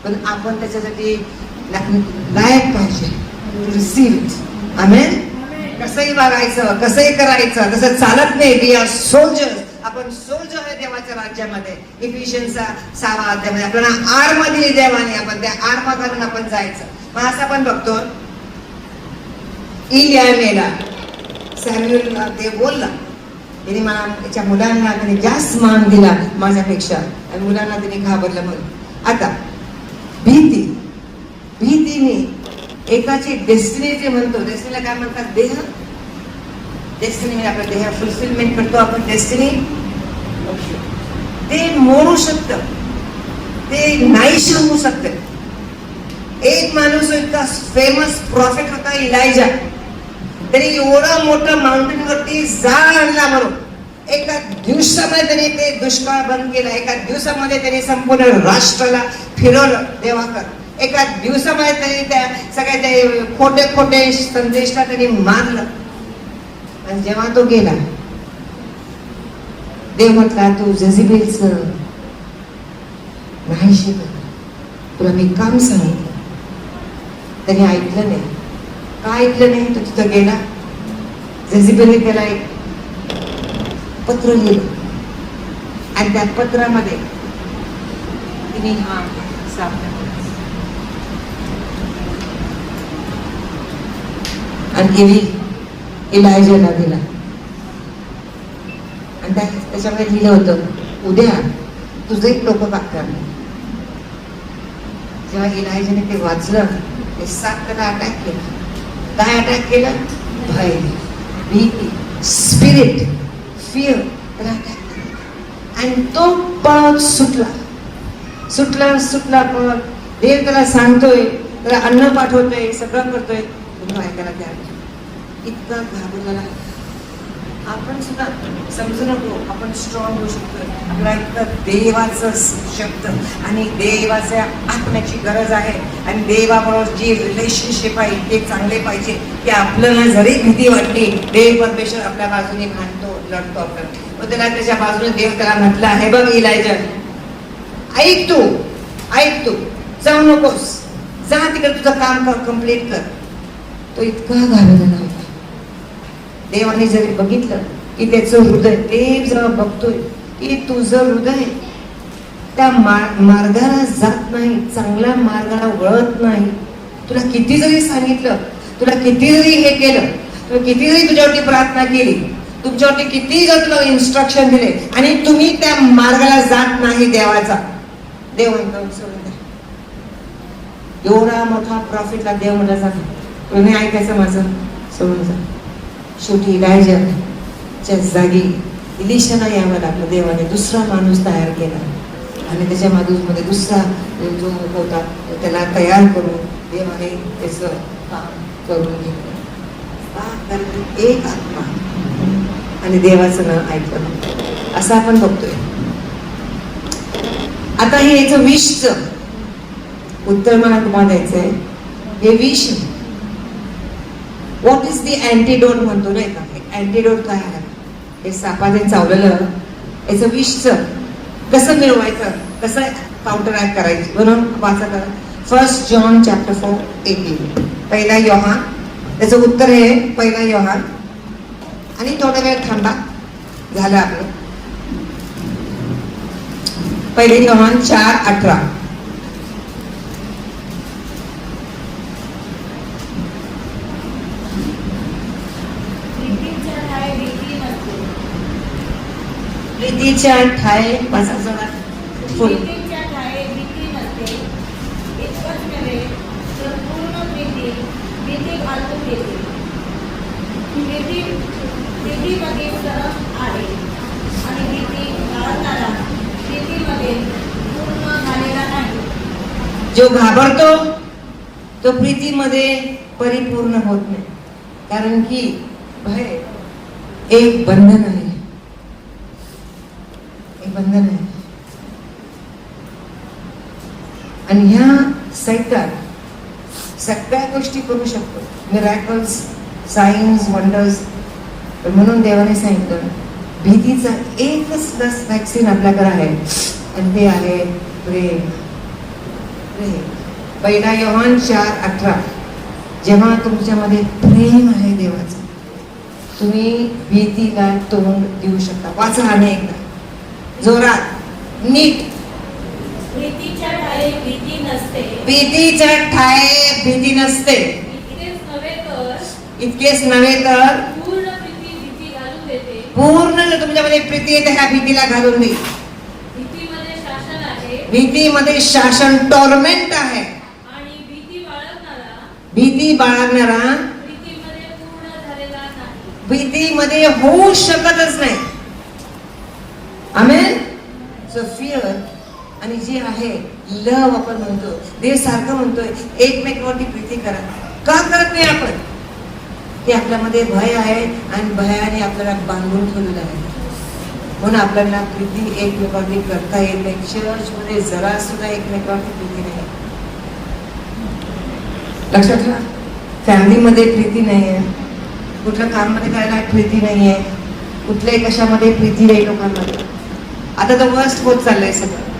पण आपण त्याच्यासाठी लायक पाहिजे. Receive it. आमेन. कसंही वागायचं, कसंही करायचं, तसं चालत नाही. We are soldiers. आपण सोल्जर आहे देवाच्या राज्यामध्ये. इफिशियन्सचा 6 अध्यायामध्ये आपल्याला आर्म दिली देवाने. आपण त्या आर्म घालून आपण जायचं. मग असं आपण बघतो इलिया मेला, सॅम्युएल ते बोलला, त्याने मला त्याच्या मुलांना त्याने जास्त मान दिला माझ्यापेक्षा, आणि मुलांना त्याने घाबरलं. म्हणून आता भीतीने एकाची डेस्टिनी जे म्हणतो, डेस्टिनीला काय म्हणतात? देह. डेस्टिनी म्हणजे आपल्या देह फुलफिलमेंट करतो आपण. डेस्टिनी ते मोडू शकतं, ते नाहीशी होऊ शकतं. एक माणूस इतका फेमस प्रॉफिट होता इलायजा. त्यांनी एवढं मोठं माउंटेन वरती जाळ आणला म्हणून एका दिवसामध्ये त्यांनी ते दुष्काळ बंद केला. एका दिवसामध्ये त्यांनी संपूर्ण राष्ट्राला फिरवलं देवाकडे. एका दिवसामध्ये त्यांनी त्या सगळ्या ते खोटे खोटे संदेशला त्यांनी मारलं. आणि जेव्हा तो गेला, देव म्हटला, तू जेझेबेलच नाही शिकत, तुला मी काम सांगितलं. त्याने ऐकलं नाही. का ऐकलं नाही? तो तिथं गेला. जेझेबेलने त्याला एक पत्र लिहिलं, आणि त्या पत्रामध्ये तिने हा सापडला. आणि इलायजाला दिला. आणि त्याच्यामध्ये लिहिलं होतं, उद्या तुझं एक लोक कापणार. जेव्हा इलायजाने ते वाचलं, ते साप त्याला अटॅक केला. काय अटॅक केलं? भय, भीती, स्पिरिट, फिअर त्याला अटॅक केला. आणि तो पळत सुटला. पळत. देव त्याला सांगतोय, त्याला अन्न पाठवतोय, सगळं करतोय, ऐकायला तयार. इतका घाबरलेला. आपण सुद्धा समजू नको, आपण स्ट्रॉंग होऊ शकतो. आपल्याला इतकं देवाचं शब्द आणि देवाच्या आत्म्याची गरज आहे. आणि देवाबरोबर जी रिलेशनशिप आहे ते चांगले पाहिजे, की आपल्याला जरी भीती वाटली, देव परमेश्वर आपल्या बाजूने भांडतो, लढतो आपण. मग त्याला त्याच्या बाजूने देव त्याला म्हटलं आहे, बघ इलायजा, ऐक तू जाऊ नकोस, जा तिकडे तुझं काम कम्प्लीट कर. तो इतका घाबरलेला होता. देवाने जरी बघितलं की त्याचं हृदय, देव जेव्हा बघतोय की तुझं हृदय त्या मार्गाला जात नाही, चांगल्या मार्गाला वळत नाही. तुला किती जरी सांगितलं, तुला किती जरी हे केलं, तुला किती जरी तुझ्यावरती प्रार्थना केली, तुमच्यावरती किती जर तुला इन्स्ट्रक्शन दिले, आणि तुम्ही त्या मार्गाला जात नाही देवाचा, देव म्हणतो सोडून द्या. एवढा मोठा प्रॉफिटला देव म्हणला जातो, तुम्ही ऐकायचं माझं, सोडून जा. शेवटी इलायजाच्या जागी इलिशाला यावं लागलं. देवाने दुसरा माणूस तयार केला, आणि त्याच्या माणूसमध्ये दुसरा जो होता त्याला तयार करून देवाने त्याचं काम करून घेतलं. कारण एक आत्मा आणि देवाचं नाव ऐकलं, असं आपण बघतोय. आता हे याचं विषचं उत्तर मला तुम्हाला द्यायचंय. हे विष, व्हॉट इज दी अँटीडोट म्हणतो नाही का? अँटीडोट काय आहे? हे सापाने चावलेलं याचं विषचं कसं मिळवायचं, कसं काउंटर ऍक्ट करायचं, म्हणून वाचा करा. 1 जॉन चॅप्टर 4:18. पहिला योहान, त्याचं उत्तर आहे 1 योहान. आणि थोडा वेळ थांबा, झालं आपलं. 1 योहान 4:18. प्रीतीच्या ठाये वाचा जोरात फुल. प्रीतीच्या ठाये भीती नसते, इतकंच नव्हे तर पूर्ण भीती घालून घेते. भीतीमध्ये सरम आहे आणि भीती बाळगणारा भीतीमध्ये पूर्ण झालेला नाही. जो घाबरतो तो प्रीतीमध्ये परिपूर्ण होत नाही, कारण की भय एक बंधन आहे, एक बंधन आहे. आणि ह्या सैतान सगळ्या गोष्टी करू शकतो, मिरॅकल्स, सायन्स, वंडर्स. पण म्हणून देवाने सांगितलं भीतीचा एकच लस वॅक्सिन आपल्याकडे आहे आणि ते आहे प्रेम. प्रेम. पहिला योहान 4:18. जेव्हा तुमच्यामध्ये प्रेम आहे देवाचं, तुम्ही भीतीला तोंड देऊ शकता. वाचा आणि एकदा जोरात नीट. भीतीच्या ठाये भीती नसते, भीतीच्या ठाये भीती नसते, इतकेच नव्हे तर पूर्ण भीती घालून देते. पूर्ण जर तुमच्यामध्ये प्रीती येते ह्या भीतीला घालून दे. भीतीमध्ये शासन आहे भीतीमध्ये शासन, टॉर्मेंट आहे. आणि भीती बाळगणारा भीतीमध्ये पूर्ण झालेला नाही. भीतीमध्ये होऊ शकतच नाही. आमेन. सो फिअर आणि जे आहे लव आपण म्हणतो, देव सारखं म्हणतोय एकमेकावरती प्रीती करा. का करत नाही आपण? ते आपल्यामध्ये भय आहे आणि भयाने आपल्याला बांधून ठेवलेलं आहे. म्हणून आपल्याला प्रीती एकमेकावरती करता येत नाही. चर्चमध्ये जरा सुद्धा एकमेकावरती प्रीती नाही. लक्षात ठेवा, फॅमिलीमध्ये प्रीती नाही आहे, कुठल्या कामामध्ये करायला प्रीती नाही आहे, कुठल्याही कशामध्ये प्रीती नाही लोकांमध्ये. आता तर वर्स्ट होत चाललंय सगळं.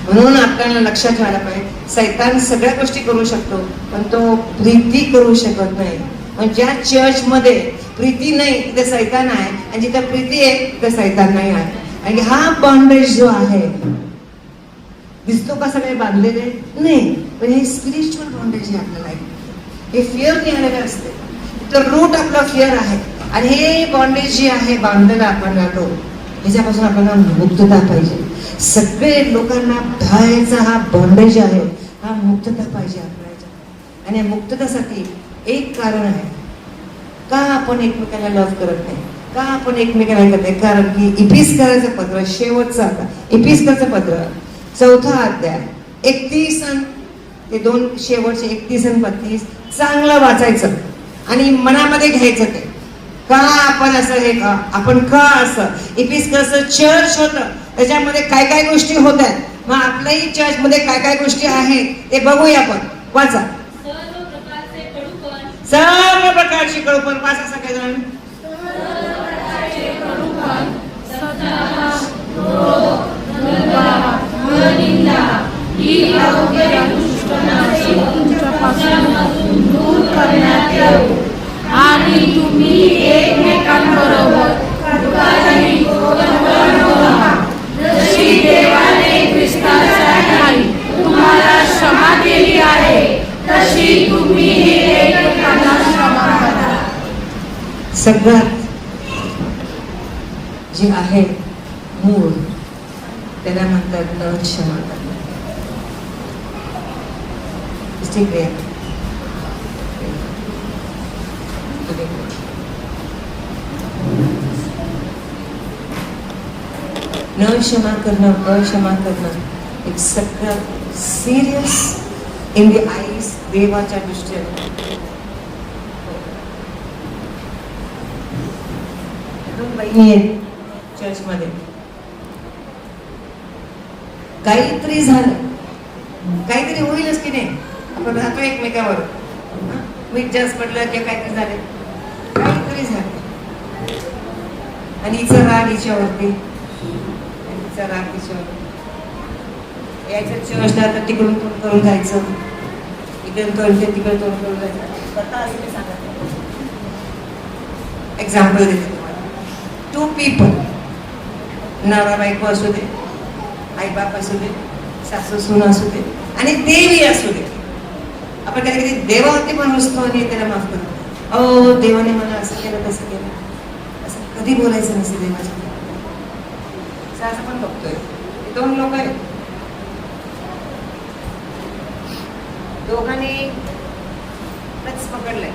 म्हणून आपल्याला लक्षात ठेवायला पाहिजे, सैतान सगळ्या गोष्टी करू शकतो पण तो प्रीती करू शकत नाही. म्हणजे ज्या चर्चमध्ये प्रीती नाही तिथे सैतान आहे, आणि जिथे प्रीती आहे तिथे सैतान नाही आहे. आणि हा बॉन्डेज जो आहे दिसतो का सगळे बांधलेले नाही, पण हे स्पिरिच्युअल बॉन्डेज आहे आपल्याला. हे फिअरने आलेलं असते, तर रूट आपला फिअर आहे. आणि हे बॉन्डेज जे आहे बांधलेलं आपण राहतो, ह्याच्यापासून आपल्याला मुक्तता पाहिजे. सगळे लोकांना भयाचा हा बॉन्डेज आहे, हा मुक्तता पाहिजे आपल्याला. आणि या मुक्ततासाठी एक कारण आहे का आपण एकमेकांना लव्ह करत नाही, का आपण एकमेकांना करत नाही. कारण की इपिस्कराचं पत्र शेवटचं, आता इपिस्करचं पत्र 4था अध्याय 31 ते 2 शेवटचे 31 आणि 32 चांगलं वाचायचं आणि मनामध्ये घ्यायचं. ते का आपण असं, हे का आपण का असं. इपिस्करचं चर्च होतं, त्याच्यामध्ये काय काय गोष्टी होत आहेत. मग आपल्याही चर्च मध्ये काय काय गोष्टी आहेत ते बघूया आपण. वाचा. सर्व प्रकारची कडूपण वाचा सगळेजण. आणि तुम्ही एकमेकांबरोबर जशी देवाने ख्रिस्ताच्या ठायी तुम्हाला क्षमा केली आहे तशी तुम्ही एकमेकांना क्षमा करा. सगळ्यात जे आहे मूळ त्याला म्हणतात न क्षमा करणं. ठीक आहे. न क्षमा करणं, अक्षमा करणं एक सगळं सिरियस इन द आईज देवाच्या दृष्टीने. दोन बहिणी आहेत चर्चमध्ये, काहीतरी झालं, काहीतरी होईलच की नाही. आपण राहतो एकमेकावर, मीठ जास्त पडलं किंवा काहीतरी झालं, काहीतरी झालं आणि हिचा राग हिच्यावरती, हिचा राग हिच्यावरती. यायचं चर्चला तर तिकडून तोंड करून जायचं, इकडून तोंड तिकडे तोंड करून जायचं. स्वतः असं ते सांगत. एक्झाम्पल देते तुम्हाला. 2 people, नवरा बायको असू दे, आई बाप असू दे, सासू सून असू दे आणि देवी असू दे. आपण कधी कधी देवावरती पण असतो आणि त्याला माफ करतो. अहो देवाने मला असं केलं तसं केलं, असं कधी बोलायचं नसतं देवाच्या. असं पण बघतोय. हे 2 लोक आहेत. दोघांनी टच पकडलंय.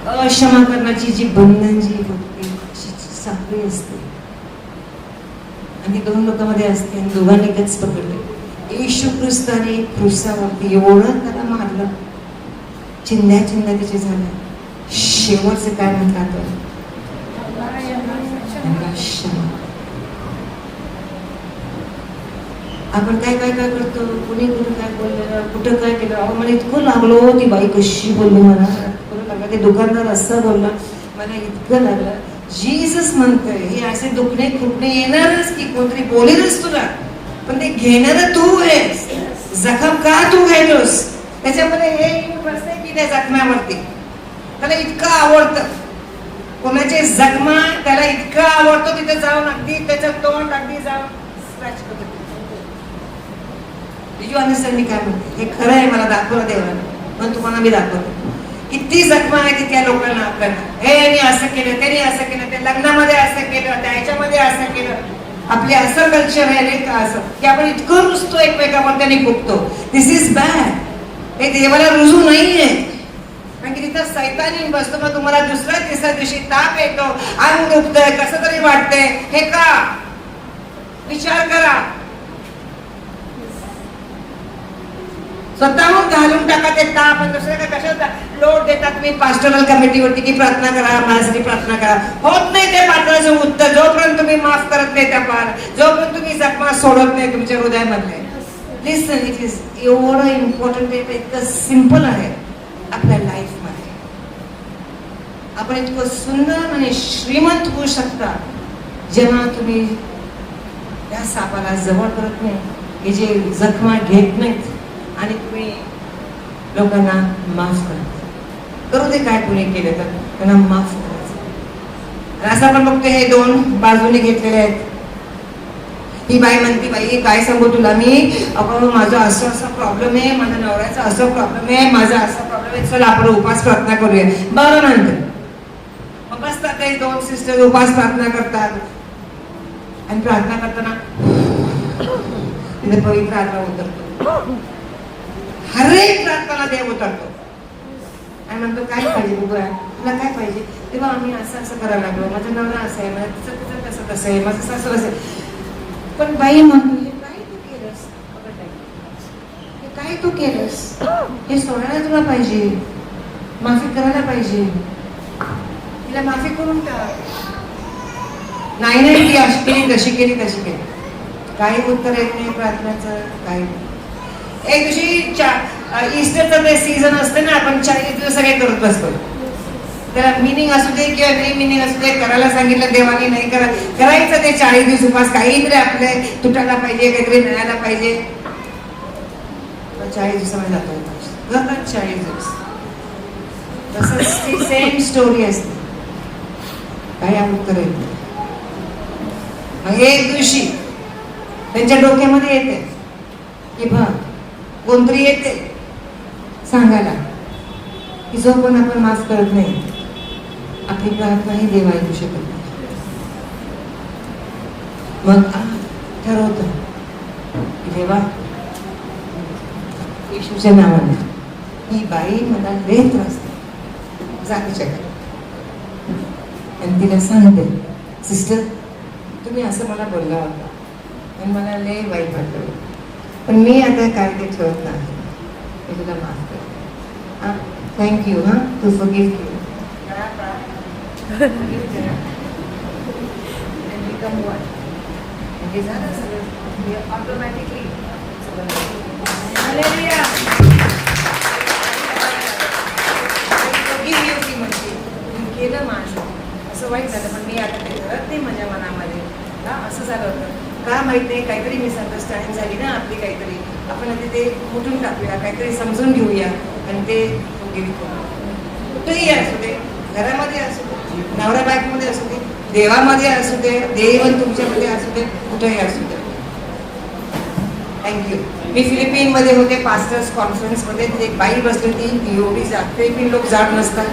अक्षमा करण्याची जी बंधन जी होती साखळी असते आणि 2 लोकांमध्ये असते आणि दोघांनी टच पकडले. येशू ख्रिस्ताने क्रुसावरती एवढं त्याला मारलं, चिंध्या त्याचे झाल्या. शेवटचं काय म्हणतात, क्षमा. आपण काय काय काय करतो, कुणी काय बोललं, कुठं काय केलं, अहो मला इतकं लागलो, ती बाई कशी बोलली मला, ते दुकानदार असं बोलला, मला इतकं लागलं. जीसस म्हणतोय हे असे दुखणे खुपणे येणारच की कोणतरी बोलेलच तुला, पण ते घेणार तू आहेस. जखम का तू घेतोस? त्याच्यामध्ये हे बसते की त्या जखम्यावरती त्याला इतकं आवडतं. कोणाचे जखमा त्याला इतकं आवडतं, तिथे जाऊन अगदी त्याचं तोंड अगदी जाऊन स्क्रॅच करतो. Did you understand मी काय म्हणते? हे खरं आहे, मला दाखवलं देवाने, पण तुम्हाला मी दाखवतो. किती जखमा आहे की त्या लोकांना आपल्याला, हे यांनी असं केलं, त्यांनी असं केलं, ते लग्नामध्ये असं केलं, त्या ह्याच्यामध्ये असं केलं. आपले असं कल्चर आहे रे का असं की आपण इतकं रुजतो एकमेकावर त्याने फुकतो. दिस इज बॅड. हे देवाला रुजू नाहीये. कारण की तिथं सैतानी बसतो, मग तुम्हाला दुसऱ्या तिसऱ्या दिवशी ताप येतो, अंग दुखतंय, कसं तरी वाटतंय. हे का? विचार करा. स्वतःहून घालून टाका ते ताप. आणि दुसऱ्या काय कशाला लोड देतात मी पास्टरल कमिटीवरती की प्रार्थना करा, माझ्यासाठी प्रार्थना करा. होत नाही ते प्रार्थनेचं उत्तर जोपर्यंत तुम्ही माफ करत नाही त्या पार, जोपर्यंत तुम्ही जखमा सोडत नाही तुमच्या हृदयामधले. लिसन, इट इज एवढं इम्पॉर्टंट आहे, इतकं सिम्पल आहे आपल्या लाईफ मध्ये. आपण इतकं सुंदर आणि श्रीमंत होऊ शकता जेव्हा तुम्ही त्या सापाला जवळ करत नाही, हे जे जखमा घेत नाहीत आणि तुम्ही लोकांना माफ करता. करू दे काय कुणी केलं तर त्यांना माफ करायचं. असं आपण बघतो हे 2 बाजूने घेतलेले आहेत. ही बाई म्हणती, बाई काय सांगू तुला मी, अगं माझं असं असं प्रॉब्लेम आहे, माझ्या नवऱ्याचा असं प्रॉब्लेम आहे, माझा असा प्रॉब्लेम आहे, चला आपण उपास प्रार्थना करूया. बरं म्हणते. मग बसतात ते 2 सिस्टर उपास प्रार्थना करतात आणि प्रार्थना करताना तिथे पवित्र आत्मा उतरतो. हर एक प्रार्थना देव उतरतो आणि म्हणतो काय पाहिजे बघूया, तुला काय पाहिजे. तेव्हा आम्ही असं असं करायला लागलो, माझा नवरा असं आहे, माझं तिचं तसं तसं आहे, माझं सासू असं आहे. पण बाई म्हणतो, हे काय तू केलंस, हे काय तू केलंस, हे सोडायला तुला पाहिजे, माफी करायला पाहिजे, तिला माफी करून टाक. नाही ती अशी केली तशी केली तशी केली. काही उत्तर येत नाही प्रार्थनाचं, काही. एक दिवशी ईस्टरचं ते सीझन असते ना, आपण 40 दिवस सगळे करत बसतो. त्याला मिनिंग असू दे किंवा नाही मिनिंग असू दे, करायला सांगितलं देवाने, नाही करायचं ते 40 दिवस उपास. काहीतरी आपले तुटायला पाहिजे, काहीतरी मिळायला पाहिजे. 40 दिवसामध्ये जातो 40 दिवस. तसंच ती सेम स्टोरी असते, काही उत्तर येत नाही. मग एक दिवशी त्यांच्या डोक्यामध्ये येते की बघ कोणतरी येते सांगायला की जो पण आपण माफ करत नाही आपली प्रार्थनाही देव ऐकू शकत नाही. मग ठरवतं की देवा येशूच्या नावाने ही बाई मला लय त्रास देते, जा तिच्याकडे. आणि तिला सांगते, सिस्टर तुम्ही असं मला बोलला होता आणि मला लय वाईट वाटलं, पण मी आता काय ते ठेवत नाही, मी तुला माफ करते. थँक्यू हा, तू फॉरगिव्ह मी. म्हणजे झालं सगळं ऑटोमॅटिकली. केलं माझं असं वाईट झालं, पण मी आता ते करत नाही माझ्या मनामध्ये. का असं झालं होतं का माहित नाही, काहीतरी मिसअंडरस्टँडिंग झाली ना आपली, काहीतरी आपण आधी ते उठून टाकूया, काहीतरी समजून घेऊया आणि ते कुठेही असू दे, घरामध्ये असू दे, नवरा बायकोमध्ये असू दे, देवामध्ये असू दे, देव तुमच्यामध्ये असू दे, कुठेही असू दे. थँक्यू. मी फिलिपिनमध्ये होते पास्टर्स कॉन्फरन्समध्ये. एक बाई बसली होती, एवढी फिलिपिन लोक जाड नसतात,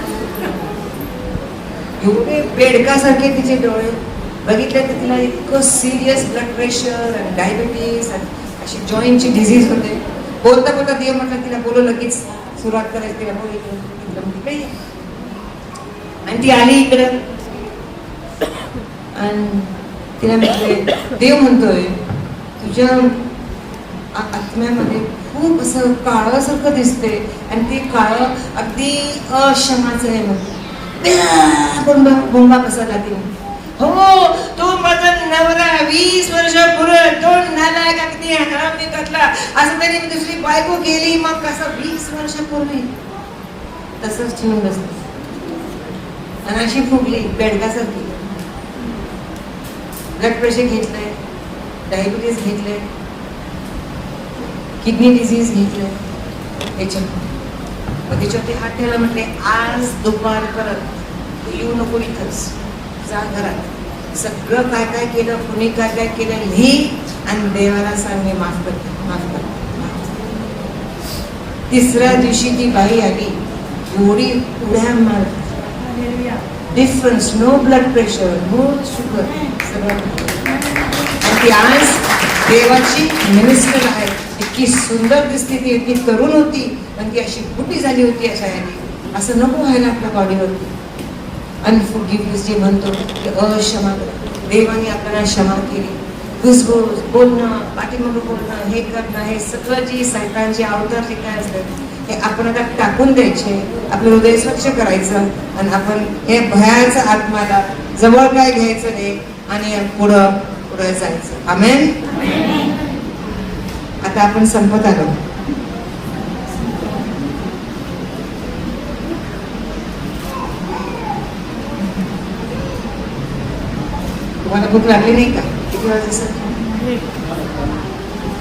एवढे बेडकासारखे तिचे डोळे, बघितलं तर तिला इतकं सिरियस ब्लड प्रेशर आणि डायबिटीस अशी जॉईंटची डिझीज होते. बोलता बोलता देव म्हटलं तिला बोलू लगेच सुरुवात करायची. तिला बोल इकडे ये. आणि ती आली इकडं आणि तिला म्हटले देव म्हणतोय तुझ्या आत्म्यामध्ये खूप असं काळासारखं दिसते आणि ते काळ अगदी अक्षमाचं आहे म्हणतो. बोंबा कसा लागेल. हो तो माझा नवरा 20 वर्षापूर्वी तो नालायक अगदी हरामी करला असं तरी मी दुसरी बायको केली मग कसं 20 वर्षापूर्वी तसंच ठेवून बसते आणि अशी फुगली बेडकासारखी. ब्लड प्रेशर घेतलंय, डायबिटीस घेतलंय, किडनी डिझीज घेतलंय याच्यात. मग त्याच्यावरती हात ठेवला म्हटले आज दुपार परत येऊ नको इथंच, जा घरात. सगळं काय काय केलं, कुणी काय काय केलं लिही आणि देवाला सांग मी माफ करते, माफ करते. तिसऱ्या दिवशी ती बाई आली, एवढी उड्या मारत. Difference, no blood pressure, no sugar, सगळं. आणि ती आज देवाची मिनिस्टर आहे. इतकी सुंदर दिसते ती, इतकी तरुण होती पण ती अशी बुटी झाली होती अशा याने. असं नको व्हायला आपल्या बॉडीवरती. अनफॉरगिव्हनेस जे म्हणतो ते अक्षमा. देवाने आपल्याला क्षमा केली. घुसघुस बोलणं, पाठीमागं बोलणं, हे करणं, हे सगळं जी सैतानचे अवतार जे काय असतात हे आपण आता टाकून द्यायचे. आपलं हृदय स्वच्छ करायचं आणि आपण हे भयाच्या आत्माला जवळ काय घ्यायचं नाही आणि पुढं पुढे जायचं. आमेन. आता आपण संपत आलो. तुम्हाला भूक लागली नाही का? किती वाजता सर?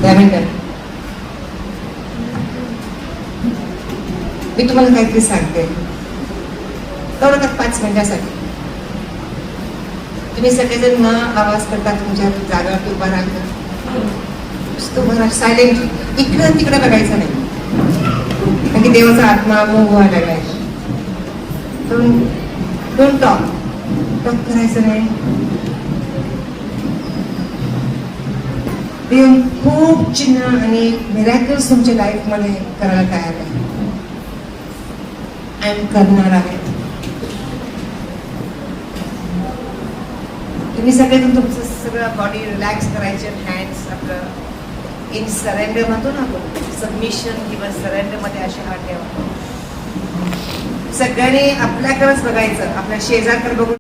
10 मिनिटं. मी तुम्हाला काहीतरी सांगते तेवढं का 5 मिनिटासाठी. तुम्ही सगळेजण न आवाज करता तुमच्या जागावरती उभा राहा. नुसतं सायलेंटली इकडं तिकडं बघायचं नाही कारण की देवाचा आत्मा मोह व्हायला लागलाय. डोंट टॉक करायचं नाही. देव खूप चिन्ह आणि मिरॅकल्स तुमच्या लाईफ मध्ये करायला तयार आहे आणि करणार आहे. तुम्ही सगळेजण तुमचं सगळं बॉडी रिलॅक्स करायचे. हँड्स आपलं इन सरेंडर म्हणतो ना आपण, सबमिशन किंवा सरेंडर मध्ये असे हात ठेवा. सगळ्यांनी आपल्याकडेच बघायचं, आपल्या शेजारकडे बघून